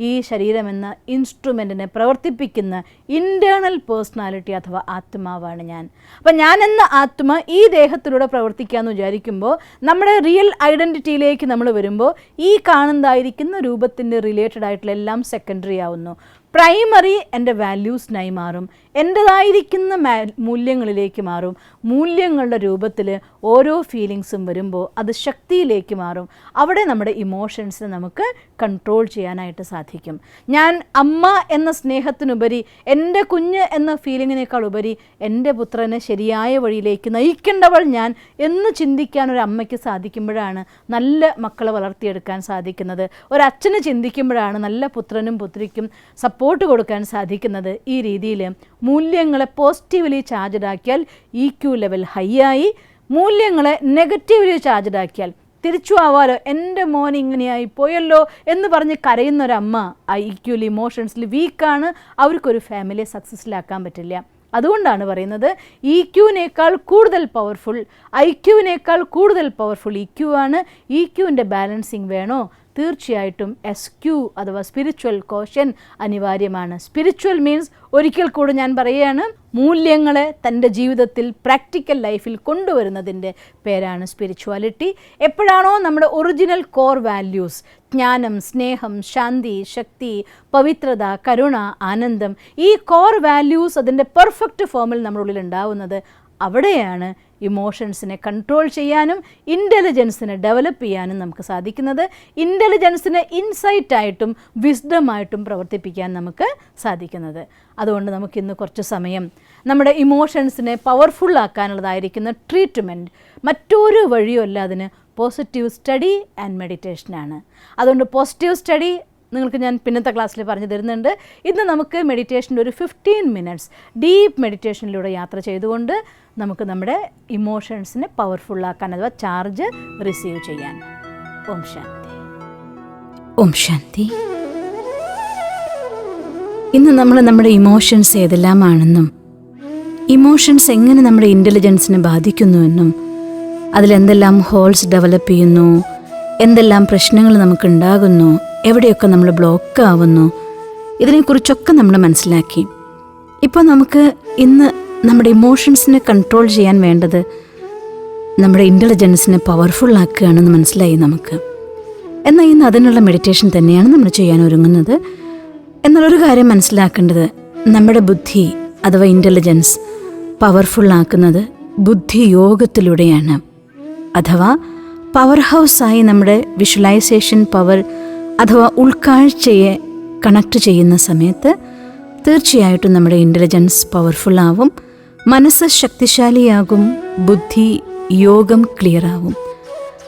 ഈ ശരീരമെന്ന ഇൻസ്ട്രുമെൻറ്റിനെ പ്രവർത്തിപ്പിക്കുന്ന ഇൻറ്റേർണൽ പേഴ്സണാലിറ്റി അഥവാ ആത്മാവാണ് ഞാൻ. അപ്പം ഞാനെന്ന ആത്മ ഈ ദേഹത്തിലൂടെ പ്രവർത്തിക്കാമെന്ന് വിചാരിക്കുമ്പോൾ നമ്മുടെ റിയൽ ഐഡൻറ്റിറ്റിയിലേക്ക് നമ്മൾ വരുമ്പോൾ ഈ കാണുന്നതായിരിക്കുന്ന രൂപത്തിൻ്റെ റിലേറ്റഡ് ആയിട്ടുള്ള എല്ലാം സെക്കൻഡറി ആവുന്നു. പ്രൈമറി എൻ്റെ വാല്യൂസിനായി മാറും, എൻ്റെതായിരിക്കുന്ന മൂല്യങ്ങളിലേക്ക് മാറും. മൂല്യങ്ങളുടെ രൂപത്തിൽ ഓരോ ഫീലിങ്സും വരുമ്പോൾ അത് ശക്തിയിലേക്ക് മാറും. അവിടെ നമ്മുടെ ഇമോഷൻസിനെ നമുക്ക് കൺട്രോൾ ചെയ്യാനായിട്ട് സാധിക്കും. ഞാൻ അമ്മ എന്ന സ്നേഹത്തിനുപരി, എൻ്റെ കുഞ്ഞ് എന്ന ഫീലിങ്ങിനേക്കാൾ ഉപരി എൻ്റെ പുത്രനെ ശരിയായ വഴിയിലേക്ക് നയിക്കേണ്ടവൾ ഞാൻ എന്ന് ചിന്തിക്കാൻ ഒരു അമ്മയ്ക്ക് സാധിക്കുമ്പോഴാണ് നല്ല മക്കളെ വളർത്തിയെടുക്കാൻ സാധിക്കുന്നത്. ഒരച്ഛന് ചിന്തിക്കുമ്പോഴാണ് നല്ല പുത്രനും പുത്രിക്കും സപ്പോർട്ട് കൊടുക്കാൻ സാധിക്കുന്നത്. ഈ രീതിയിൽ മൂല്യങ്ങളെ പോസിറ്റീവ്ലി ചാർജ്ഡ് ആക്കിയാൽ EQ ലെവൽ ഹൈ ആയി, മൂല്യങ്ങളെ നെഗറ്റീവ്ലി ചാർജ്ഡ് ആക്കിയാൽ തിരിച്ചു ആവാലോ, എൻ്റെ മോൻ ഇങ്ങനെയായി പോയല്ലോ എന്ന് പറഞ്ഞ് കരയുന്നൊരമ്മ IQ ഇമോഷൻസിൽ വീക്കാണ്. അവർക്കൊരു ഫാമിലിയെ സക്സസ്സിലാക്കാൻ പറ്റില്ല. അതുകൊണ്ടാണ് പറയുന്നത് EQ-നേക്കാൾ കൂടുതൽ പവർഫുൾ, IQ-നേക്കാൾ കൂടുതൽ പവർഫുൾ EQ ആണ്. EQ-ൻ്റെ ബാലൻസിങ് വേണോ? തീർച്ചയായിട്ടും SQ അഥവാ സ്പിരിച്വൽ കോഷൻ അനിവാര്യമാണ്. സ്പിരിച്വൽ മീൻസ്, ഒരിക്കൽ കൂടെ ഞാൻ പറയുകയാണ്, മൂല്യങ്ങളെ തൻ്റെ ജീവിതത്തിൽ പ്രാക്ടിക്കൽ ലൈഫിൽ കൊണ്ടുവരുന്നതിൻ്റെ പേരാണ് സ്പിരിച്വാലിറ്റി. എപ്പോഴാണോ നമ്മുടെ ഒറിജിനൽ കോർ വാല്യൂസ്, ജ്ഞാനം, സ്നേഹം, ശാന്തി, ശക്തി, പവിത്രത, കരുണ, ആനന്ദം, ഈ കോർ വാല്യൂസ് അതിൻ്റെ പെർഫെക്റ്റ് ഫോമിൽ നമ്മുടെ ഉള്ളിൽ ഉണ്ടാവുന്നത്, അവിടെയാണ് ഇമോഷൻസിനെ കൺട്രോൾ ചെയ്യാനും ഇൻ്റലിജൻസിനെ ഡെവലപ്പ് ചെയ്യാനും നമുക്ക് സാധിക്കുന്നത്. ഇൻ്റലിജൻസിനെ ഇൻസൈറ്റായിട്ടും വിസ്ഡമായിട്ടും പ്രവർത്തിപ്പിക്കാൻ നമുക്ക് സാധിക്കുന്നത്. അതുകൊണ്ട് നമുക്കിന്ന് കുറച്ച് സമയം നമ്മുടെ ഇമോഷൻസിനെ പവർഫുള്ളാക്കാനുള്ളതായിരിക്കുന്ന ട്രീറ്റ്മെൻറ്റ് മറ്റൊരു വഴിയുമല്ല, അതിന് പോസിറ്റീവ് സ്റ്റഡി ആൻഡ് മെഡിറ്റേഷനാണ്. അതുകൊണ്ട് പോസിറ്റീവ് സ്റ്റഡി നിങ്ങൾക്ക് ഞാൻ പിന്നത്തെ ക്ലാസ്സിൽ പറഞ്ഞു തരുന്നുണ്ട്. ഇന്ന് നമുക്ക് മെഡിറ്റേഷൻ്റെ ഒരു 15 minutes ഡീപ്പ് മെഡിറ്റേഷനിലൂടെ യാത്ര ചെയ്തുകൊണ്ട് നമുക്ക് നമ്മുടെ ഇമോഷൻസിനെ പവർഫുള്ളാക്കാൻ അഥവാ ചാർജ് റിസീവ് ചെയ്യാൻ. ഓം ശാന്തി. ഓം ശാന്തി. ഇന്ന് നമ്മൾ നമ്മുടെ ഇമോഷൻസ് ഏതെല്ലാമാണെന്നും ഇമോഷൻസ് എങ്ങനെ നമ്മുടെ ഇൻ്റലിജൻസിനെ ബാധിക്കുന്നുവെന്നും അതിലെന്തെല്ലാം ഹോൾസ് ഡെവലപ്പ് ചെയ്യുന്നു, എന്തെല്ലാം പ്രശ്നങ്ങൾ നമുക്കുണ്ടാകുന്നു, എവിടെയൊക്കെ നമ്മൾ ബ്ലോക്ക് ആവുന്നു, ഇതിനെക്കുറിച്ചൊക്കെ നമ്മൾ മനസ്സിലാക്കി. ഇപ്പോൾ നമുക്ക് ഇന്ന് നമ്മുടെ ഇമോഷൻസിനെ കൺട്രോൾ ചെയ്യാൻ വേണ്ടത് നമ്മുടെ ഇൻ്റലിജൻസിനെ പവർഫുള്ളാക്കുകയാണെന്ന് മനസ്സിലായി നമുക്ക്. എന്നാൽ ഇന്ന് അതിനുള്ള മെഡിറ്റേഷൻ തന്നെയാണ് നമ്മൾ ചെയ്യാൻ ഒരുങ്ങുന്നത്. എന്നുള്ളൊരു കാര്യം മനസ്സിലാക്കേണ്ടത്, നമ്മുടെ ബുദ്ധി അഥവാ ഇൻ്റലിജൻസ് പവർഫുള്ളാക്കുന്നത് ബുദ്ധി യോഗത്തിലൂടെയാണ്. അഥവാ പവർ ഹൗസായി നമ്മുടെ വിഷ്വലൈസേഷൻ പവർ അഥവാ ഉൾക്കാഴ്ചയെ കണക്ട് ചെയ്യുന്ന സമയത്ത് തീർച്ചയായിട്ടും നമ്മുടെ ഇൻ്റലിജൻസ് പവർഫുള്ളാവും, മനസ്സ് ശക്തിശാലിയാകും, ബുദ്ധി യോഗം ക്ലിയറാവും.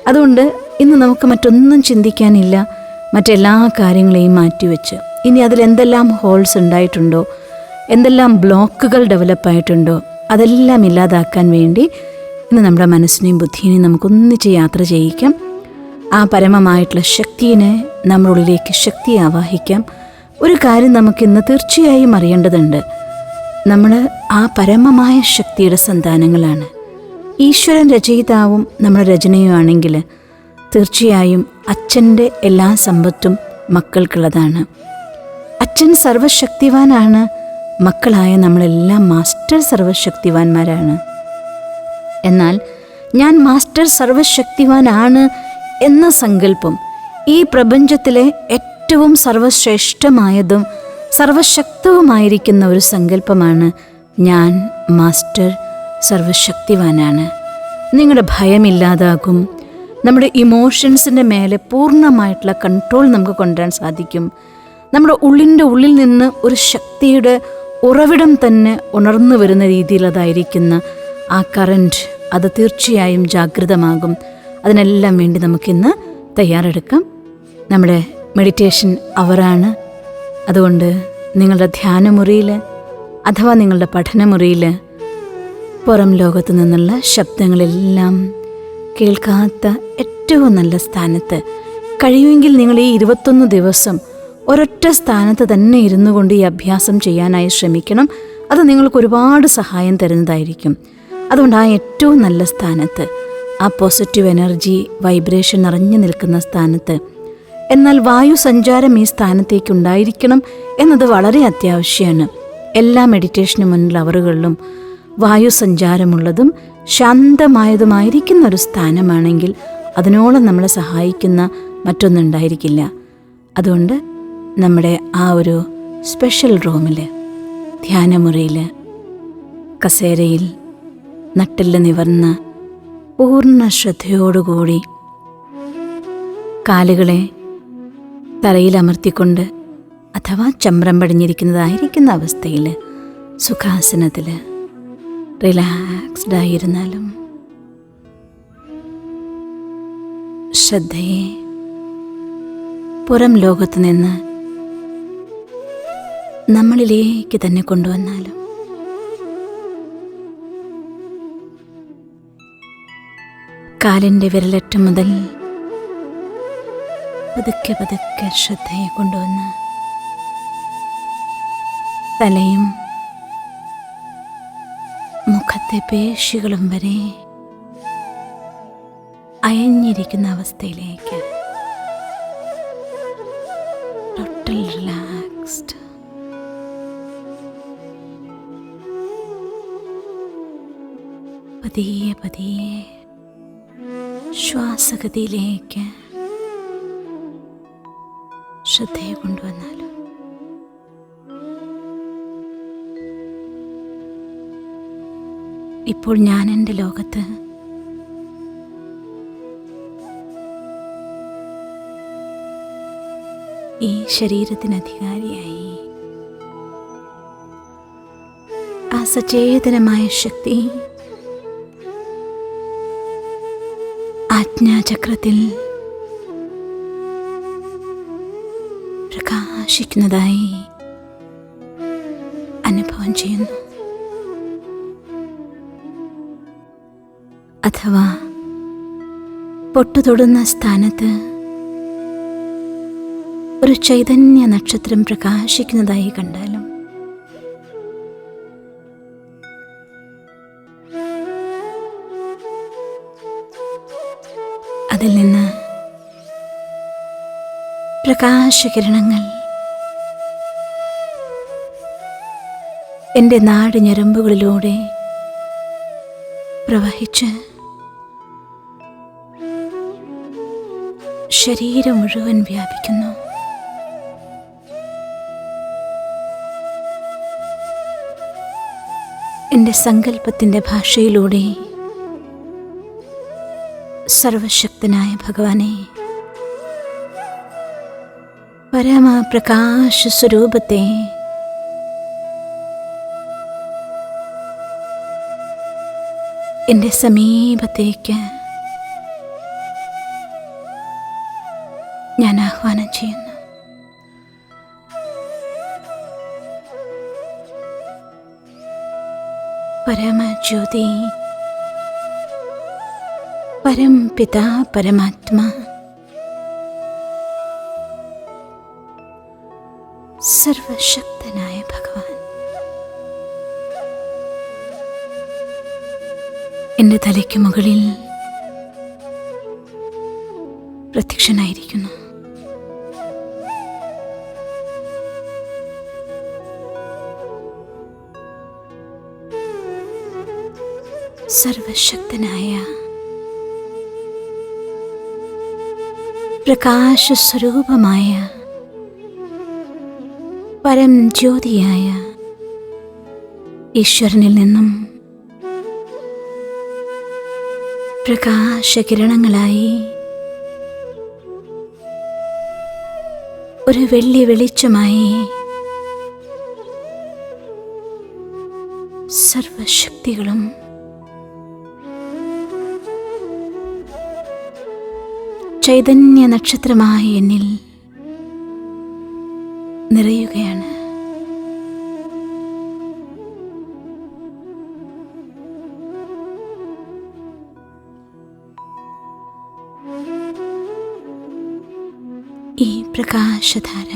അതുകൊണ്ട് ഇന്ന് നമുക്ക് മറ്റൊന്നും ചിന്തിക്കാനില്ല, മറ്റെല്ലാ കാര്യങ്ങളെയും മാറ്റിവെച്ച് ഇനി അതിലെന്തെല്ലാം ഹോൾസ് ഉണ്ടായിട്ടുണ്ടോ, എന്തെല്ലാം ബ്ലോക്കുകൾ ഡെവലപ്പായിട്ടുണ്ടോ അതെല്ലാം ഇല്ലാതാക്കാൻ വേണ്ടി ഇന്ന് നമ്മുടെ മനസ്സിനെയും ബുദ്ധിയെയും നമുക്കൊന്നിച്ച് യാത്ര ചെയ്യിക്കാം. ആ പരമമായിട്ടുള്ള ശക്തിയെ നമ്മുടെ ഉള്ളിലേക്ക് ശക്തി ആവാഹിക്കാം. ഒരു കാര്യം നമുക്കിന്ന് തീർച്ചയായും അറിയേണ്ടതുണ്ട്. നമ്മൾ ആ പരമമായ ശക്തിയുടെ സന്താനങ്ങളാണ്. ഈശ്വരൻ രചയിതാവും നമ്മുടെ രചനയുമാണെങ്കിൽ തീർച്ചയായും അച്ഛൻ്റെ എല്ലാ സമ്പത്തും മക്കൾക്കുള്ളതാണ്. അച്ഛൻ സർവശക്തിവാനാണ്. മക്കളായ നമ്മളെല്ലാം മാസ്റ്റർ സർവശക്തിവാന്മാരാണ്. എന്നാൽ ഞാൻ മാസ്റ്റർ സർവശക്തിവാനാണ് എന്ന സങ്കല്പം ഈ പ്രപഞ്ചത്തിലെ ഏറ്റവും സർവശ്രേഷ്ഠമായതും സർവശക്തവുമായിരിക്കുന്ന ഒരു സങ്കല്പമാണ്. ഞാൻ മാസ്റ്റർ സർവശക്തിവാനാണ്. നിങ്ങളുടെ ഭയമില്ലാതാകും. നമ്മുടെ ഇമോഷൻസിൻ്റെ മേലെ പൂർണ്ണമായിട്ടുള്ള കൺട്രോൾ നമുക്ക് കൊണ്ടുവരാൻ സാധിക്കും. നമ്മുടെ ഉള്ളിൻ്റെ ഉള്ളിൽ നിന്ന് ഒരു ശക്തിയുടെ ഉറവിടം തന്നെ ഉണർന്നു വരുന്ന രീതിയിലതായിരിക്കുന്ന ആ കറൻറ്റ്, അത് തീർച്ചയായും ജാഗ്രതമാകും. അതിനെല്ലാം വേണ്ടി നമുക്കിന്ന് തയ്യാറെടുക്കാം. നമ്മുടെ മെഡിറ്റേഷൻ അവറാണ്. അതുകൊണ്ട് നിങ്ങളുടെ ധ്യാനമുറിയിൽ അഥവാ നിങ്ങളുടെ പഠനമുറിയിൽ പുറം ലോകത്തു നിന്നുള്ള ശബ്ദങ്ങളെല്ലാം കേൾക്കാത്ത ഏറ്റവും നല്ല സ്ഥാനത്ത്, കഴിയുമെങ്കിൽ നിങ്ങൾ ഈ 21 ദിവസം ഒരൊറ്റ സ്ഥാനത്ത് തന്നെ ഇരുന്നു കൊണ്ട് ഈ അഭ്യാസം ചെയ്യാനായി ശ്രമിക്കണം. അത് നിങ്ങൾക്ക് ഒരുപാട് സഹായം തരുന്നതായിരിക്കും. അതുകൊണ്ട് ആ ഏറ്റവും നല്ല സ്ഥാനത്ത്, ആ പോസിറ്റീവ് എനർജി വൈബ്രേഷൻ നിറഞ്ഞു നിൽക്കുന്ന സ്ഥാനത്ത്, എന്നാൽ വായു സഞ്ചാരം ഈ സ്ഥാനത്തേക്ക് ഉണ്ടായിരിക്കണം എന്നത് വളരെ അത്യാവശ്യമാണ്. എല്ലാ മെഡിറ്റേഷന് മുന്നിൽ അവറുകളിലും വായു സഞ്ചാരമുള്ളതും ശാന്തമായതുമായിരിക്കുന്ന ഒരു സ്ഥാനമാണെങ്കിൽ അതിനോളം നമ്മളെ സഹായിക്കുന്ന മറ്റൊന്നുണ്ടായിരിക്കില്ല. അതുകൊണ്ട് നമ്മുടെ ആ ഒരു സ്പെഷ്യൽ റൂമിൽ, ധ്യാനമുറിയിൽ, കസേരയിൽ നട്ടെല്ല് നിവർന്ന് പൂർണ്ണ ശ്രദ്ധയോടുകൂടി കാലുകളെ തറയിൽ അമർത്തിക്കൊണ്ട് അഥവാ ചമ്രം പടിഞ്ഞിരിക്കുന്നതായിരിക്കുന്ന അവസ്ഥയിൽ സുഖാസനത്തിൽ റിലാക്സ്ഡ് ആയിരുന്നാലും ശ്രദ്ധയെ പുറം ലോകത്ത് നിന്ന് നമ്മളിലേക്ക് തന്നെ കൊണ്ടുവന്നാലും കാലിൻ്റെ വിരലറ്റം മുതൽ പതുക്കെ പതുക്കെ ശ്രദ്ധയെ കൊണ്ടുവന്ന് തലയും മുഖത്തെ പേശികളും വരെ അയഞ്ഞിരിക്കുന്ന അവസ്ഥയിലേക്ക് ടോട്ടൽ റിലാക്സ്ഡ്. പതിയെ പതിയെ ശ്വാസഗതിയിലേക്ക് ശ്രദ്ധയെ കൊണ്ടുവന്നാലും ഇപ്പോൾ ഞാൻ എൻ്റെ ലോകത്ത് ഈ ശരീരത്തിന് അധികാരിയായി ആ സചേതനമായ ശക്തി ആജ്ഞാചക്രത്തിൽ പ്രകാശിക്കുന്നതായി അനുഭവം ചെയ്യുന്നു. അഥവാ പൊട്ടുതൊടുന്ന സ്ഥാനത്ത് ഒരു ചൈതന്യ നക്ഷത്രം പ്രകാശിക്കുന്നതായി കണ്ടാലും അതിൽ നിന്ന് പ്രകാശകിരണങ്ങൾ എൻ്റെ നാഡിഞരമ്പുകളിലൂടെ പ്രവഹിച്ച് ശരീരം മുഴുവൻ വ്യാപിക്കുന്നു. എൻ്റെ സങ്കല്പത്തിൻ്റെ ഭാഷയിലൂടെ സർവശക്തനായ ഭഗവാനെ, പരമപ്രകാശ സ്വരൂപത്തെ എൻ്റെ സമീപത്തേക്ക് ഞാൻ ആഹ്വാനം ചെയ്യുന്നു. പരമജ്യോതി, പരംപിതാ പരമാത്മാ, സർവശക്തനായ ഭഗവാൻ എൻ്റെ തലയ്ക്ക് മുകളിൽ പ്രത്യക്ഷനായിരിക്കുന്നു. സർവശക്തനായ പ്രകാശസ്വരൂപമായ പരം ജ്യോതിയായ ഈശ്വരനിൽ നിന്നും പ്രകാശകിരണങ്ങളായി ഒരു വെള്ളി വെളിച്ചമായി സർവശക്തികളും ചൈതന്യ നക്ഷത്രമായ എന്നിൽ നിറയുകയാണ്. ഈ പ്രകാശധാര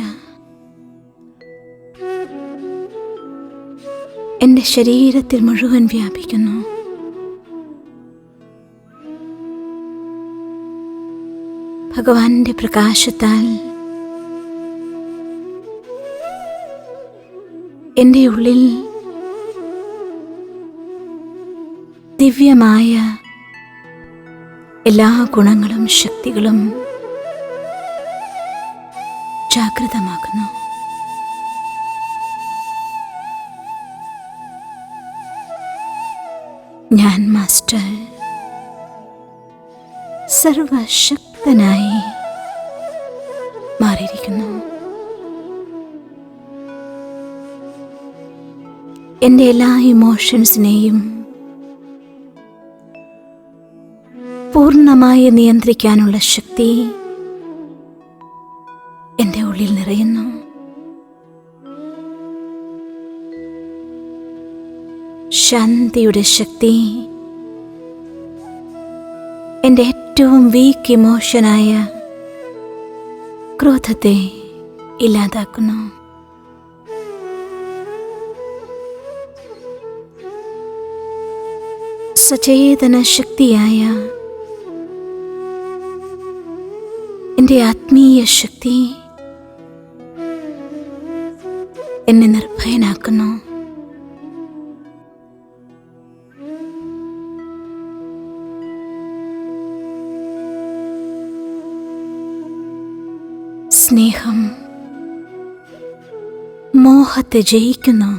എൻ്റെ ശരീരത്തിൽ മുഴുവൻ വ്യാപിക്കുന്നു. ഭഗവാന്റെ പ്രകാശത്താൽ എൻ്റെ ഉള്ളിൽ ദിവ്യമായ എല്ലാ ഗുണങ്ങളും ശക്തികളും ജാഗൃതമാകുന്നു. ഞാൻ മാസ്റ്റർ സർവശക്തനായി മാറിയിരിക്കുന്നു. എൻ്റെ എല്ലാ ഇമോഷൻസിനെയും പൂർണ്ണമായി നിയന്ത്രിക്കാനുള്ള ശക്തി എൻ്റെ ഉള്ളിൽ നിറയുന്നു. ശാന്തിയുടെ ശക്തി എൻ്റെ ഏറ്റവും വീക്ക് ഇമോഷനായ ക്രോധത്തെ ഇല്ലാതാക്കുന്നു. സചേതന ശക്തിയായ എൻ്റെ ആത്മീയ ശക്തി എന്നെ നിർഭയനാക്കുന്നു. സ്നേഹം മോഹത്തെ ജയിക്കുന്നു.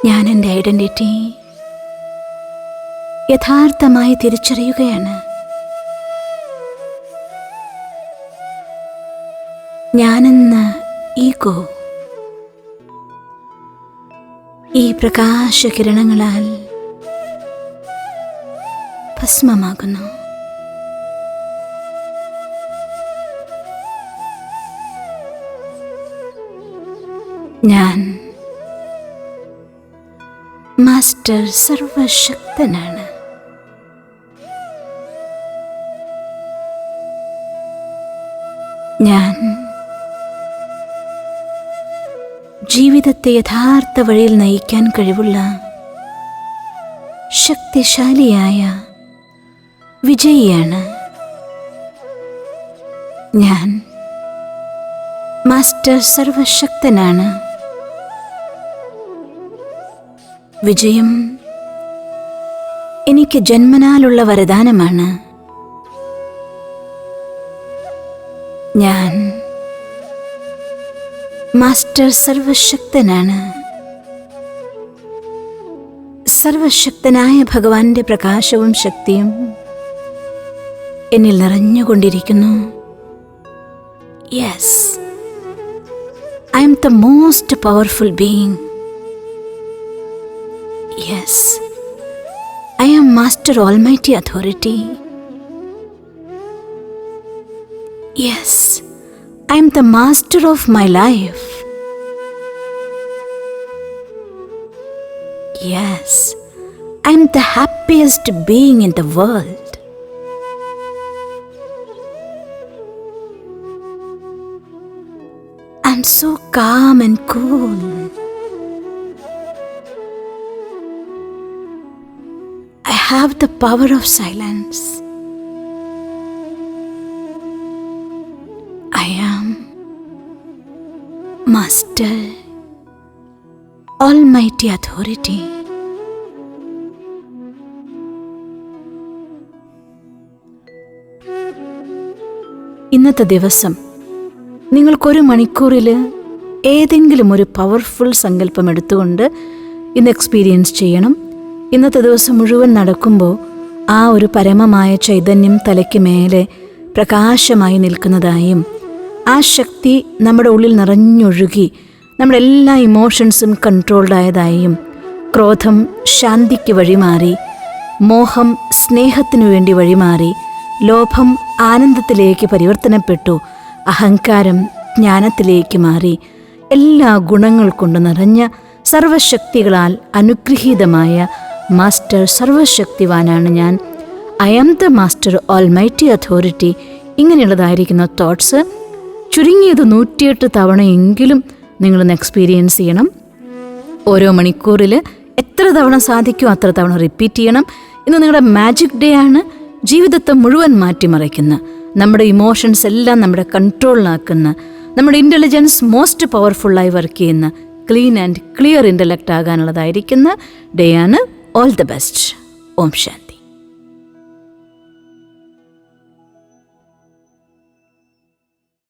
ഞാൻ എൻ്റെ ഐഡന്റിറ്റി യഥാർത്ഥമായി തിരിച്ചറിയുകയാണ്. ഞാനെന്ന ഈഗോ ഈ പ്രകാശകിരണങ്ങളാൽ ഭസ്മമാകുന്നു. ഞാൻ മാസ്റ്റർ സർവശക്തനാണ്. ഞാൻ ജീവിതത്തെ യഥാർത്ഥ വഴിയിൽ നയിക്കാൻ കഴിവുള്ള ശക്തിശാലിയായ വിജയിയാണ്. ഞാൻ മാസ്റ്റർ സർവശക്തനാണ്. വിജയം എനിക്ക് ജന്മനാലുള്ള വരദാനമാണ്. ഞാൻ മാസ്റ്റർ സർവശക്തനാണ്. സർവശക്തനായ ഭഗവാന്റെ പ്രകാശവും ശക്തിയും എന്നിൽ നിറഞ്ഞുകൊണ്ടിരിക്കുന്നു. Yes, I am the most powerful being. Yes, I am Master Almighty Authority. Yes, I am the master of my life. Yes, I am the happiest being in the world. am so calm and cool. I have the power of silence. I am Master, Almighty Authority. ഇന്നത്തെ ദിവസം നിങ്ങൾക്കൊരു മണിക്കൂറിൽ ഏതെങ്കിലും ഒരു powerful സങ്കല്പം എടുത്തുകൊണ്ട് ഇന്ന് experience ചെയ്യണം. ഇന്നത്തെ ദിവസം മുഴുവൻ നടക്കുമ്പോൾ ആ ഒരു പരമമായ ചൈതന്യം തലയ്ക്ക് മേലെ പ്രകാശമായി നിൽക്കുന്നതായും ആ ശക്തി നമ്മുടെ ഉള്ളിൽ നിറഞ്ഞൊഴുകി നമ്മുടെ എല്ലാ ഇമോഷൻസും കൺട്രോൾഡായതായും ക്രോധം ശാന്തിക്ക് വഴിമാറി, മോഹം സ്നേഹത്തിനു വേണ്ടി വഴിമാറി, ലോഭം ആനന്ദത്തിലേക്ക് പരിവർത്തനപ്പെട്ടു, അഹങ്കാരം ജ്ഞാനത്തിലേക്ക് മാറി, എല്ലാ ഗുണങ്ങൾ കൊണ്ട് നിറഞ്ഞ സർവശക്തികളാൽ അനുഗ്രഹീതമായ മാസ്റ്റർ സർവശക്തിവാനാണ് ഞാൻ. I am the master almighty authority. ഇങ്ങനെയുള്ളതായിരിക്കുന്ന തോട്ട്സ് ചുരുങ്ങിയത് 108 തവണയെങ്കിലും നിങ്ങളൊന്ന് എക്സ്പീരിയൻസ് ചെയ്യണം. ഓരോ മണിക്കൂറിൽ എത്ര തവണ സാധിക്കുമോ അത്ര തവണ റിപ്പീറ്റ് ചെയ്യണം. ഇന്ന് നിങ്ങളുടെ മാജിക് ഡേ ആണ്. ജീവിതത്തെ മുഴുവൻ മാറ്റിമറിക്കുന്ന, നമ്മുടെ ഇമോഷൻസ് എല്ലാം നമ്മുടെ കൺട്രോളിലാക്കുന്ന, നമ്മുടെ ഇൻ്റലിജൻസ് മോസ്റ്റ് പവർഫുള്ളായി വർക്ക് ചെയ്യുന്ന, ക്ലീൻ ആൻഡ് ക്ലിയർ ഇൻ്റലക്റ്റ് ആകാനുള്ളതായിരിക്കുന്ന ഡേ ആണ്. All the best. Om Shanti.